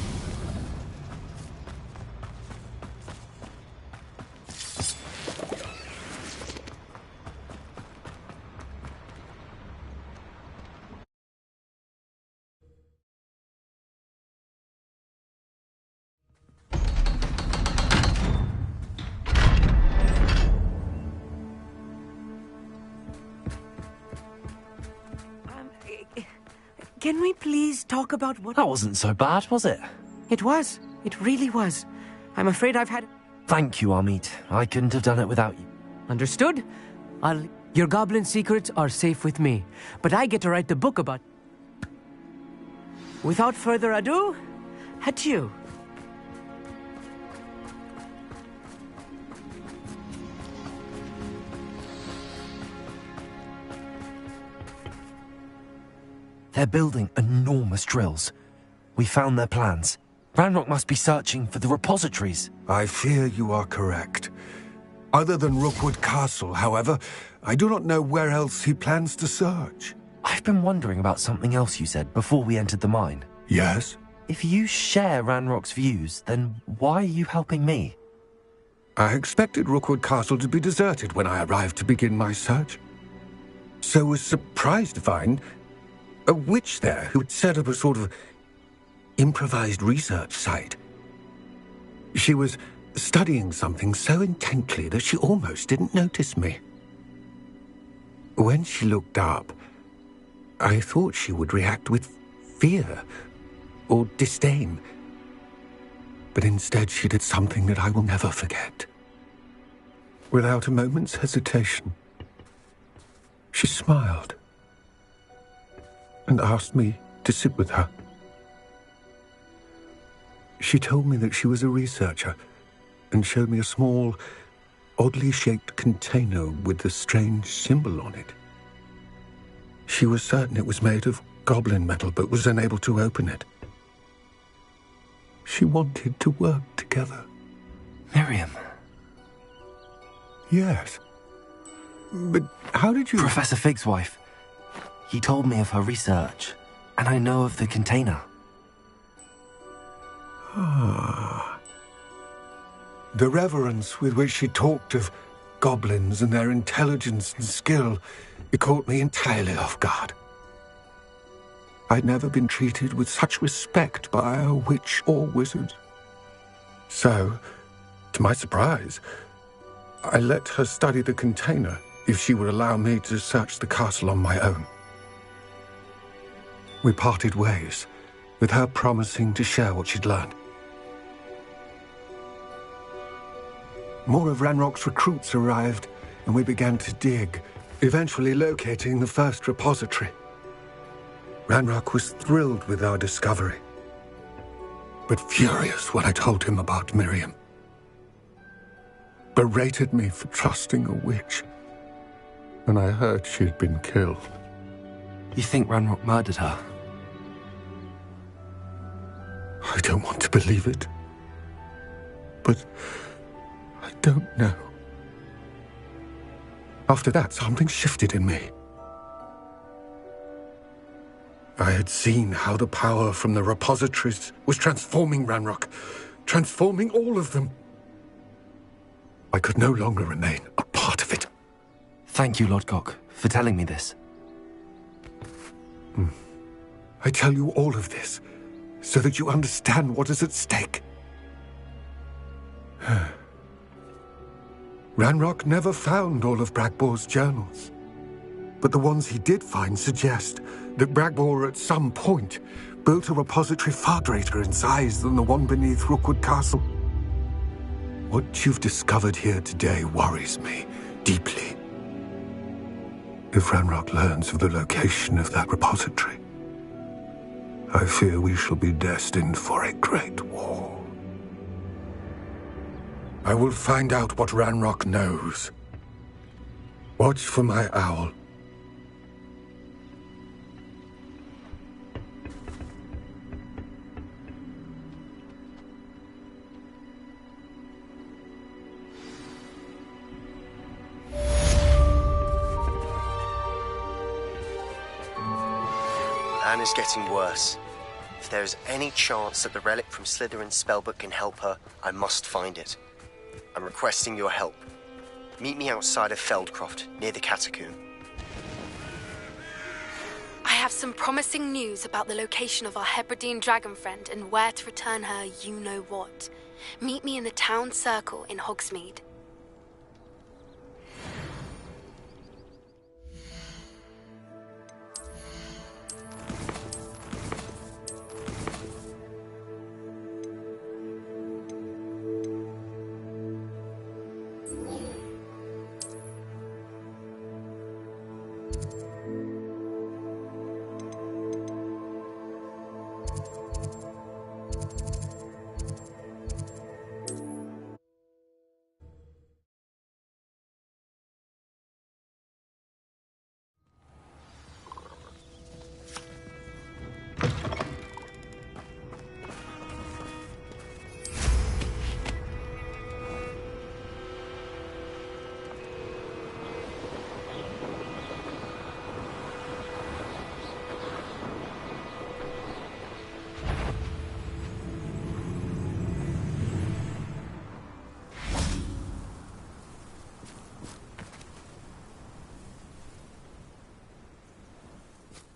Can we please talk about what... That wasn't so bad, was it? It was. It really was. I'm afraid I've had... Thank you, Amit. I couldn't have done it without you. Understood? Your goblin secrets are safe with me, but I get to write the book about... Without further ado, adieu. They're building enormous drills. We found their plans. Ranrock must be searching for the repositories. I fear you are correct. Other than Rookwood Castle, however, I do not know where else he plans to search. I've been wondering about something else you said before we entered the mine. Yes? If you share Ranrock's views, then why are you helping me? I expected Rookwood Castle to be deserted when I arrived to begin my search. So was surprised to find a witch there who had set up a sort of improvised research site. She was studying something so intently that she almost didn't notice me. When she looked up, I thought she would react with fear or disdain. But instead she did something that I will never forget. Without a moment's hesitation, she smiled and asked me to sit with her. She told me that she was a researcher and showed me a small, oddly shaped container with a strange symbol on it. She was certain it was made of goblin metal, but was unable to open it. She wanted to work together. Miriam. Yes. But how did you... Professor Fig's wife. He told me of her research, and I know of the container. Ah. The reverence with which she talked of goblins and their intelligence and skill, it caught me entirely off guard. I'd never been treated with such respect by a witch or wizard. So, to my surprise, I let her study the container if she would allow me to search the castle on my own. We parted ways, with her promising to share what she'd learned. More of Ranrock's recruits arrived, and we began to dig, eventually locating the first repository. Ranrock was thrilled with our discovery, but furious when I told him about Miriam. Berated me for trusting a witch, and I heard she'd been killed. You think Ranrock murdered her? I don't want to believe it, but I don't know. After that, something shifted in me. I had seen how the power from the repositories was transforming Ranrock, transforming all of them. I could no longer remain a part of it. Thank you, Lodgok, for telling me this. I tell you all of this so that you understand what is at stake. Ranrock never found all of Bragbor's journals, but the ones he did find suggest that Bragbor at some point built a repository far greater in size than the one beneath Rookwood Castle. What you've discovered here today worries me deeply. If Ranrock learns of the location of that repository, I fear we shall be destined for a great war. I will find out what Ranrock knows. Watch for my owl. Anne is getting worse. If there is any chance that the relic from Slytherin's spellbook can help her, I must find it. I'm requesting your help. Meet me outside of Feldcroft, near the Catacomb. I have some promising news about the location of our Hebridean dragon friend and where to return her you-know-what. Meet me in the town circle in Hogsmeade.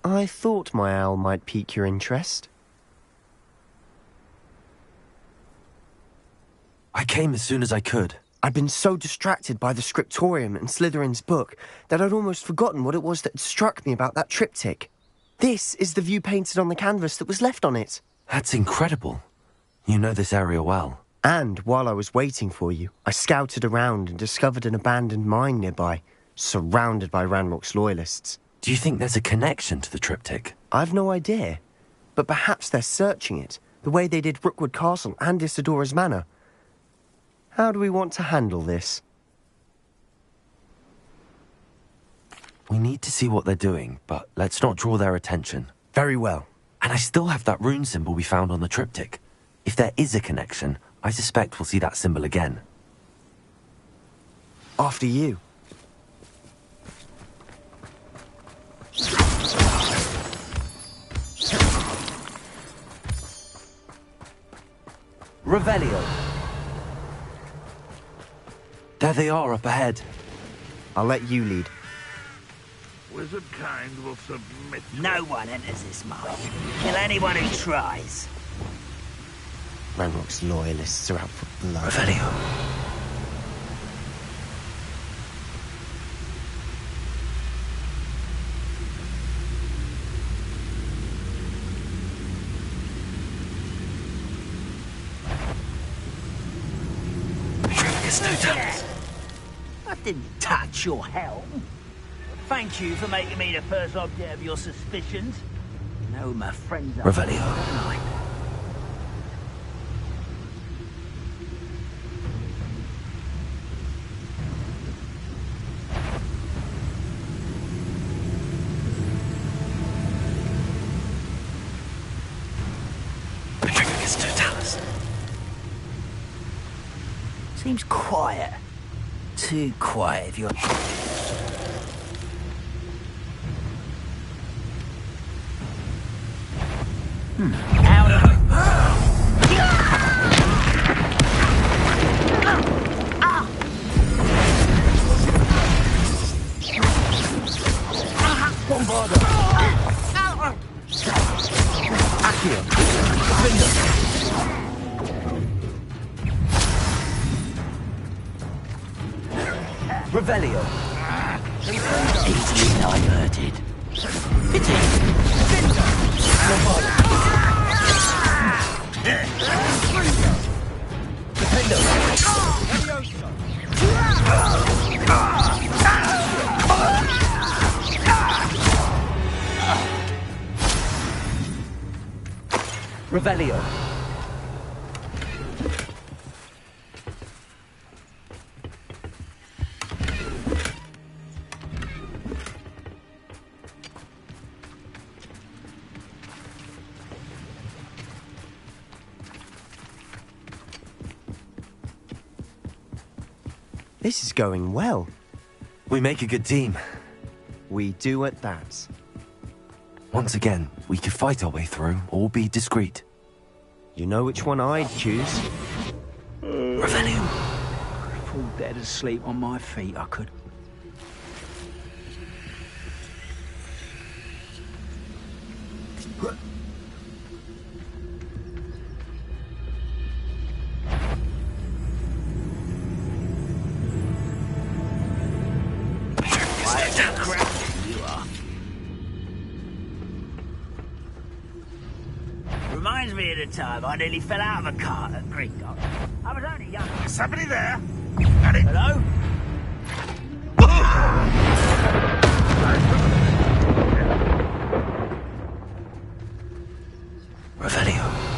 I thought my owl might pique your interest. I came as soon as I could. I'd been so distracted by the scriptorium and Slytherin's book that I'd almost forgotten what it was that had struck me about that triptych. This is the view painted on the canvas that was left on it. That's incredible. You know this area well. And while I was waiting for you, I scouted around and discovered an abandoned mine nearby, surrounded by Ranrock's loyalists. Do you think there's a connection to the triptych? I've no idea, but perhaps they're searching it, the way they did Rookwood Castle and Isidora's Manor. How do we want to handle this? We need to see what they're doing, but let's not draw their attention. Very well. And I still have that rune symbol we found on the triptych. If there is a connection, I suspect we'll see that symbol again. After you. Revelio. There they are up ahead. I'll let you lead. Wizard kind will submit. No one enters this mine. Kill anyone who tries. Ranrock's loyalists are out for blood. Revelio. I didn't touch your helm. Thank you for making me the first object of your suspicions. You know my friends are. Revelio. Seems quiet. Too quiet if you're... Out of it! Bombarder! Accio! Defender! Revelio. Easily diverted. Pity. Revelio. This is going well. We make a good team. We do at that. Once again, we could fight our way through, or be discreet. You know which one I'd choose? Revelio. Fall dead asleep on my feet, I could. Reminds me of the time I nearly fell out of a cart at Gringold. I was only young. Is somebody there? Got it. Hello? Revelio.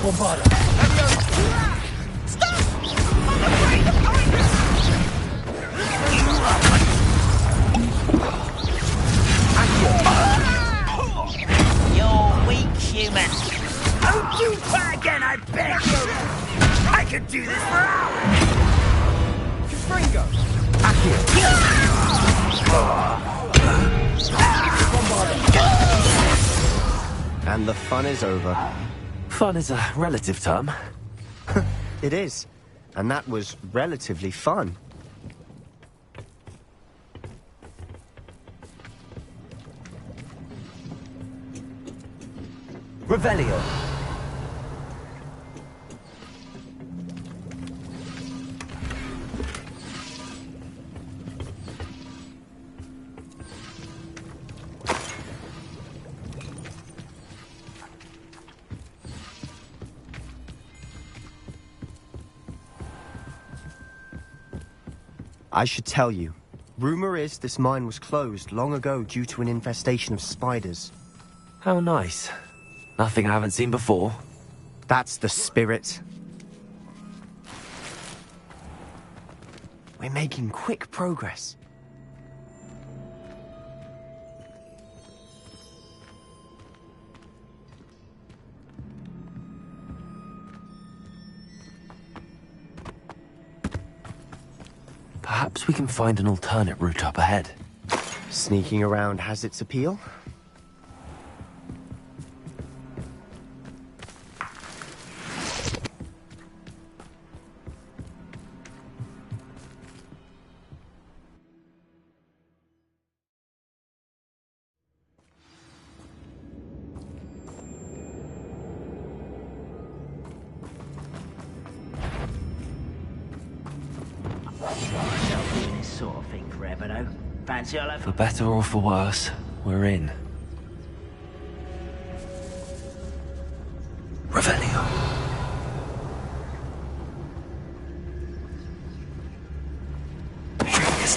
Bombarda. Stop! I'm afraid of heights! You're weak, human. Don't you try again, I beg you! I could do this for hours! Ringo! And the fun is over. Fun is a relative term. It is. And that was relatively fun. Revelio. I should tell you. Rumor is this mine was closed long ago due to an infestation of spiders. How nice. Nothing I haven't seen before. That's the spirit. We're making quick progress. Perhaps we can find an alternate route up ahead. Sneaking around has its appeal. Sort of thing forever, though. Fancy I'll have... For better or for worse, we're in. Revelio.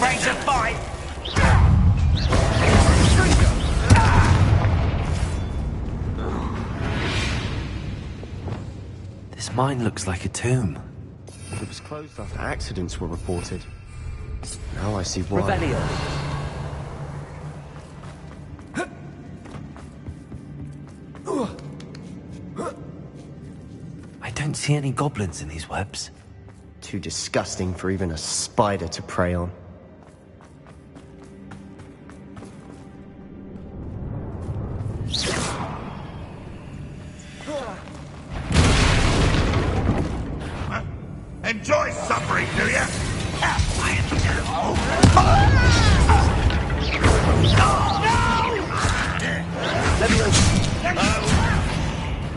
Ready to fight! This mine looks like a tomb. It was closed after accidents were reported. Now I see why. Revelio. I don't see any goblins in these webs. Too disgusting for even a spider to prey on. Enjoy suffering, do ya?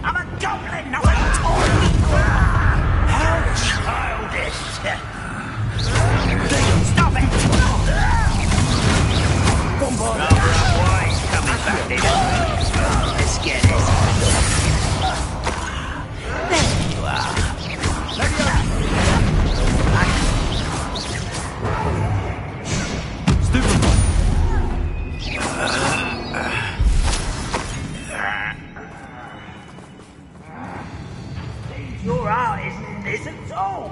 I'm a goblin, not a toy! How childish! Stop it! Boy's coming back this way. Let's get it. There you are. Your art isn't this at all.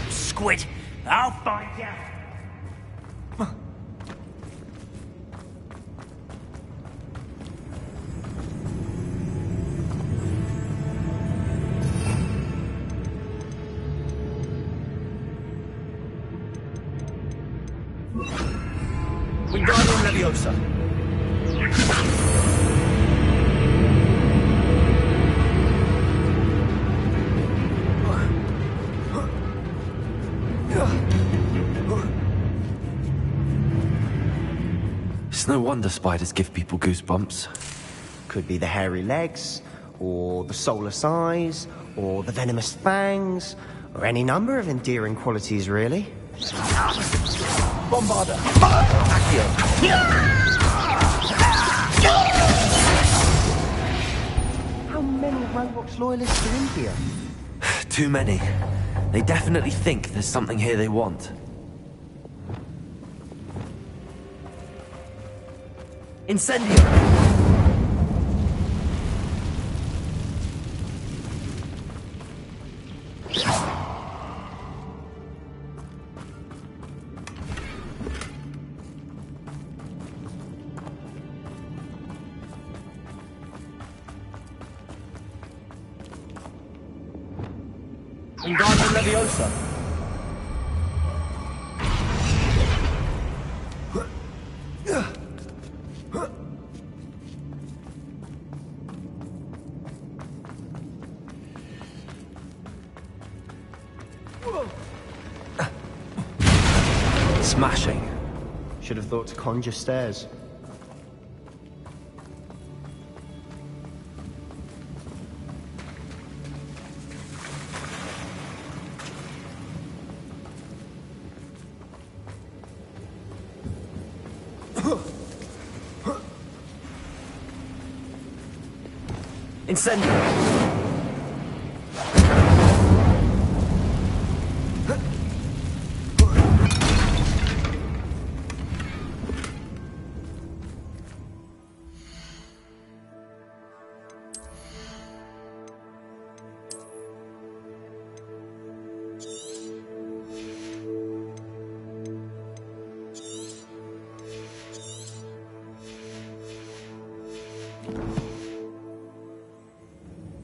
Squid, I'll find you. Wingardium Leviosa. It's no wonder spiders give people goosebumps. Could be the hairy legs, or the soulless eyes, or the venomous fangs, or any number of endearing qualities, really. Bombarda. Accio. Ranrock's loyalists are in here? Too many. They definitely think there's something here they want. Incendio! Wingardium Leviosa. Smashing. Should have thought to conjure stairs. Incendio!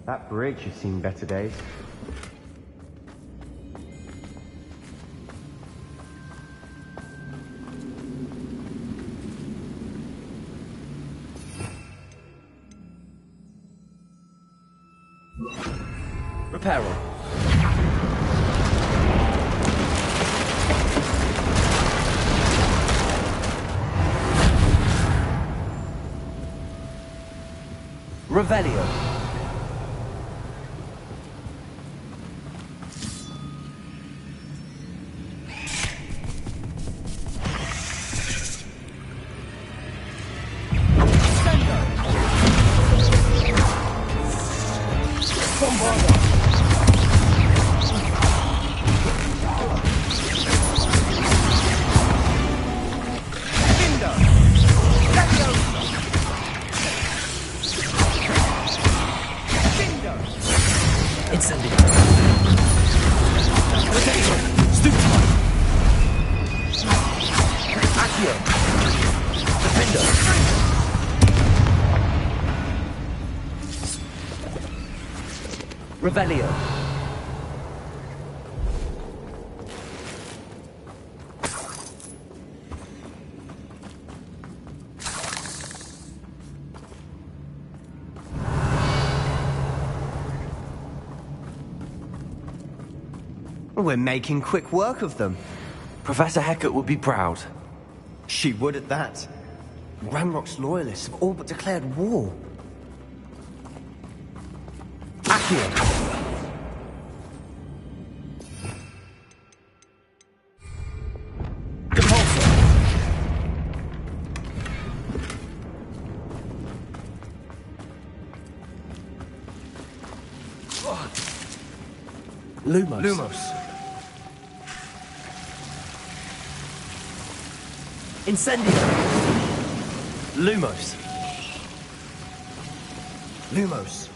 That bridge has seen better days. Reparo. Revelio. Revelio. We're making quick work of them. Professor Hecat would be proud. She would at that. Ranrock's loyalists have all but declared war. Accio. Lumos. Lumos. Incendio. Lumos. Lumos.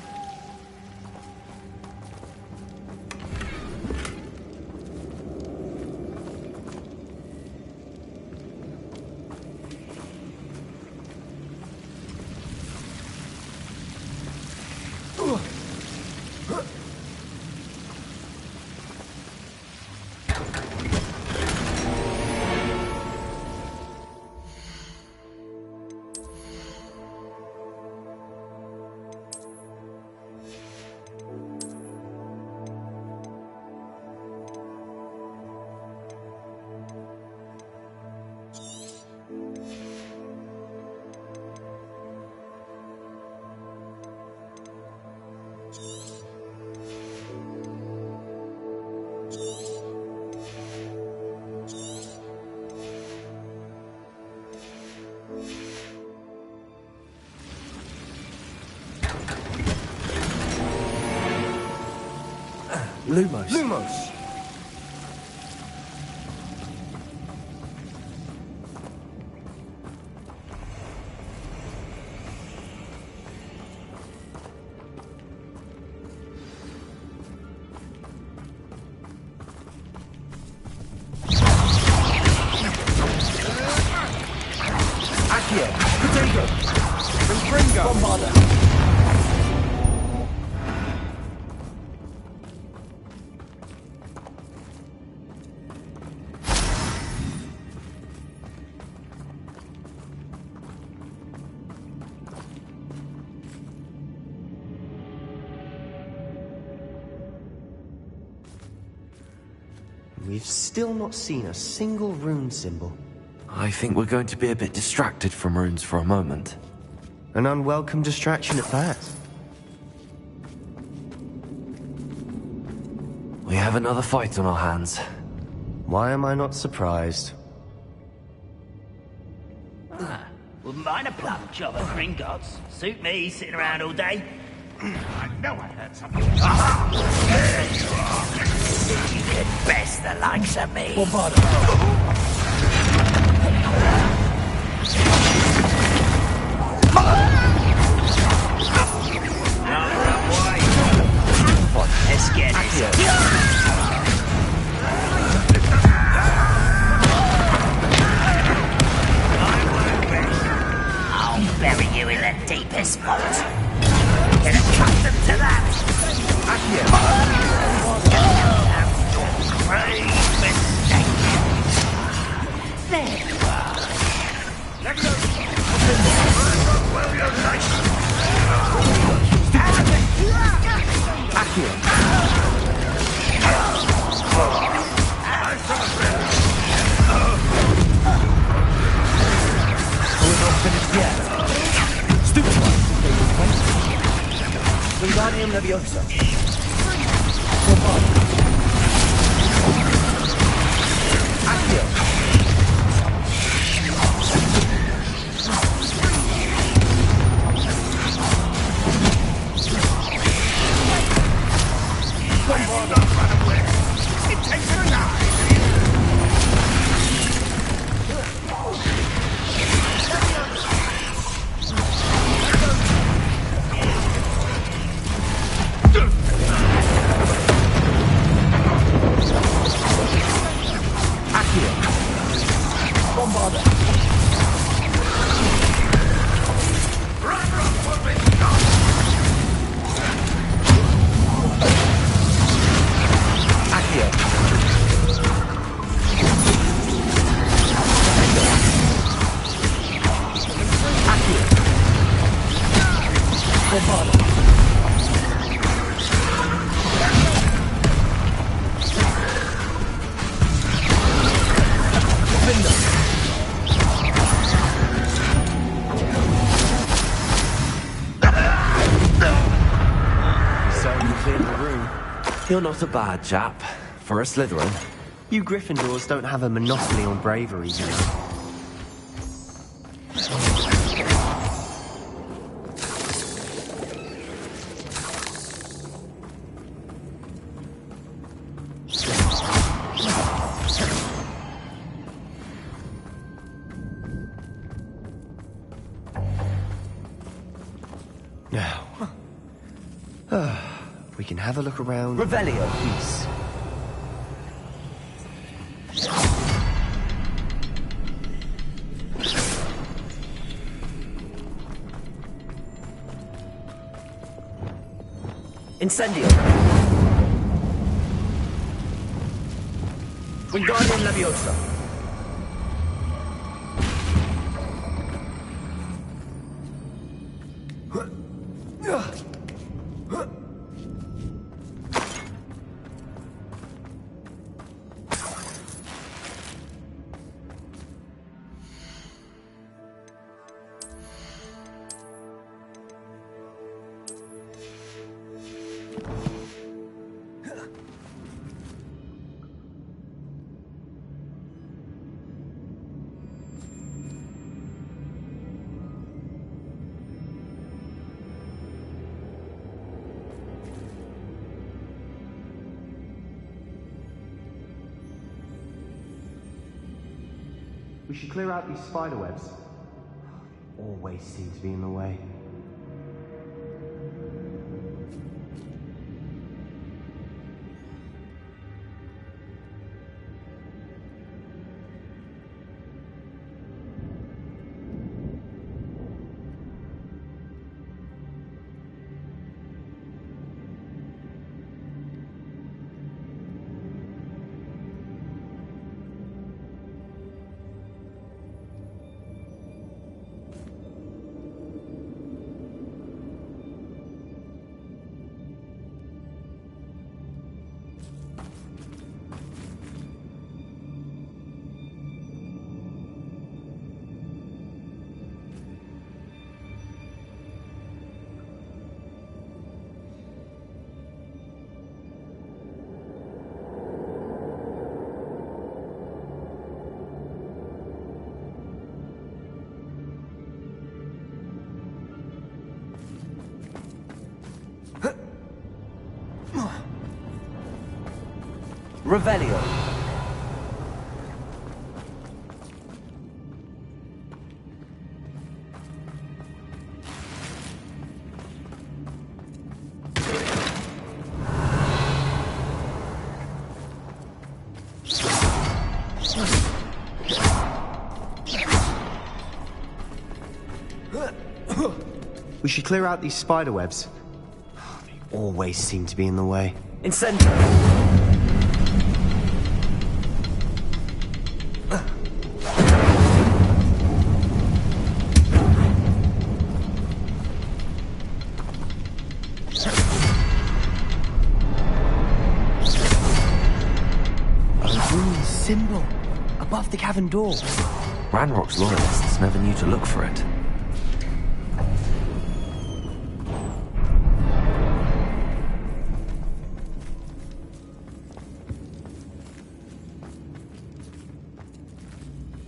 Lumos. Lumos! We've still not seen a single rune symbol. I think we're going to be a bit distracted from runes for a moment. An unwelcome distraction at that. We have another fight on our hands. Why am I not surprised? Wouldn't mind a plum job at Gringotts. Suit me, sitting around all day. I know I heard something. There you are. You can best the likes of me. Let's get it. I'll bury you in the deepest vault. Get accustomed to that. Great mistake. There you are. We're not finished yet. Stupid one. Wingardium Leviosa. Accio. It takes an eye. You're not a bad chap. For a Slytherin. You Gryffindors don't have a monopoly on bravery, you know. Now, we can have a look around. Revelio, please. Incendio. Wingardium Leviosa. We should clear out these spiderwebs. Always seem to be in the way. Revelio. We should clear out these spiderwebs. They always seem to be in the way. Incendio. Symbol above the cavern door. Ranrock's loyalists never knew to look for it.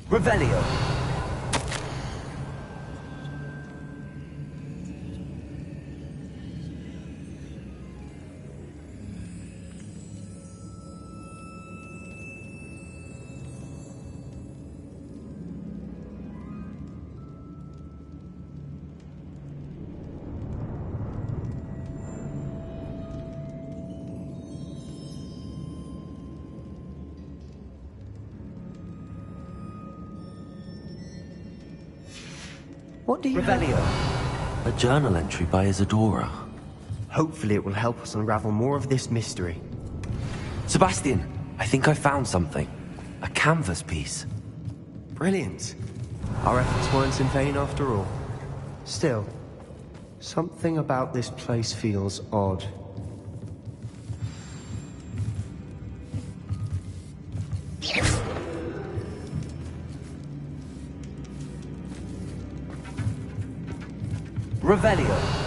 Revelio. What do you Revelio. A journal entry by Isadora. Hopefully it will help us unravel more of this mystery. Sebastian, I think I found something. A canvas piece. Brilliant. Our efforts weren't in vain after all. Still, something about this place feels odd. Revelio.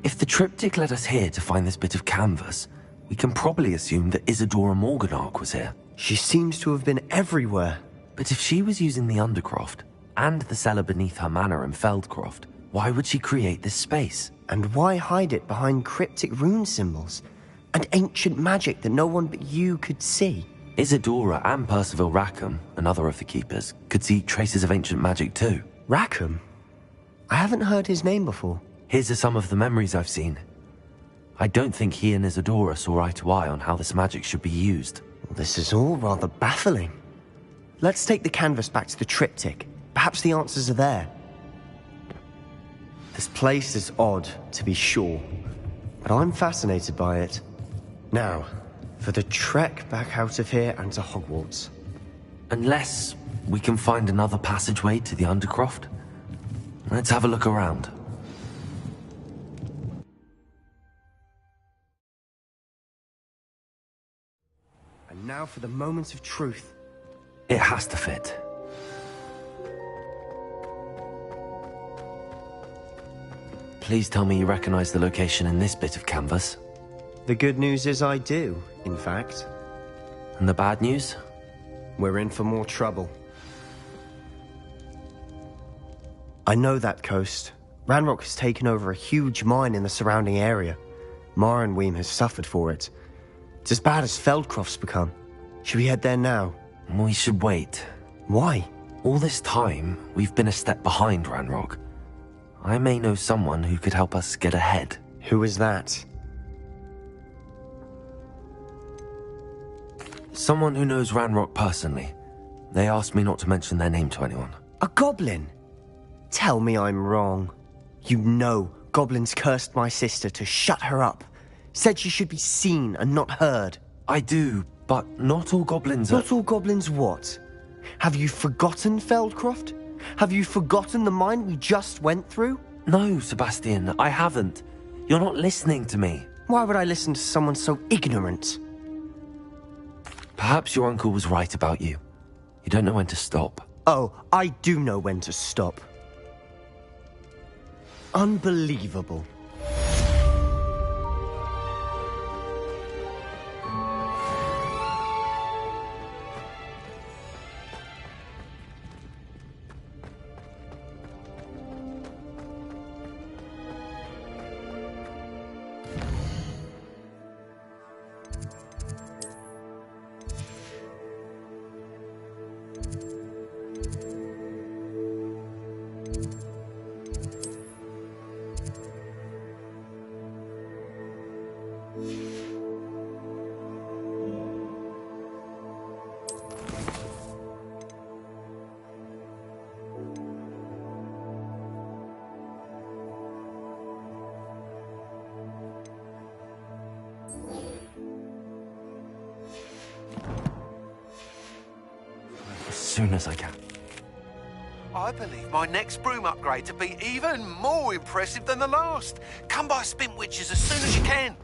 If the triptych led us here to find this bit of canvas, we can probably assume that Isadora Morganark was here. She seems to have been everywhere. But if she was using the Undercroft, and the cellar beneath her manor in Feldcroft, why would she create this space? And why hide it behind cryptic rune symbols? And ancient magic that no one but you could see? Isadora and Percival Rackham, another of the Keepers, could see traces of ancient magic too. Rackham? I haven't heard his name before. Here's some of the memories I've seen. I don't think he and Isadora saw eye to eye on how this magic should be used. This is all rather baffling. Let's take the canvas back to the triptych. Perhaps the answers are there. This place is odd, to be sure, but I'm fascinated by it. Now, for the trek back out of here and to Hogwarts. Unless we can find another passageway to the Undercroft. Let's have a look around. And now for the moment of truth. It has to fit. Please tell me you recognize the location in this bit of canvas. The good news is I do, in fact. And the bad news? We're in for more trouble. I know that coast. Ranrock has taken over a huge mine in the surrounding area. Marrenweem has suffered for it. It's as bad as Feldcroft's become. Should we head there now? We should wait. Why? All this time, we've been a step behind Ranrock. I may know someone who could help us get ahead. Who is that? Someone who knows Ranrock personally. They asked me not to mention their name to anyone. A goblin? Tell me I'm wrong. You know goblins cursed my sister to shut her up. Said she should be seen and not heard. I do, but not all goblins are... Not all goblins what? Have you forgotten Feldcroft? Have you forgotten the mine we just went through? No, Sebastian, I haven't. You're not listening to me. Why would I listen to someone so ignorant? Perhaps your uncle was right about you. You don't know when to stop. Oh, I do know when to stop. Unbelievable. As soon as I can. I believe my next broom upgrade to be even more impressive than the last. Come by Spintwitches as soon as you can.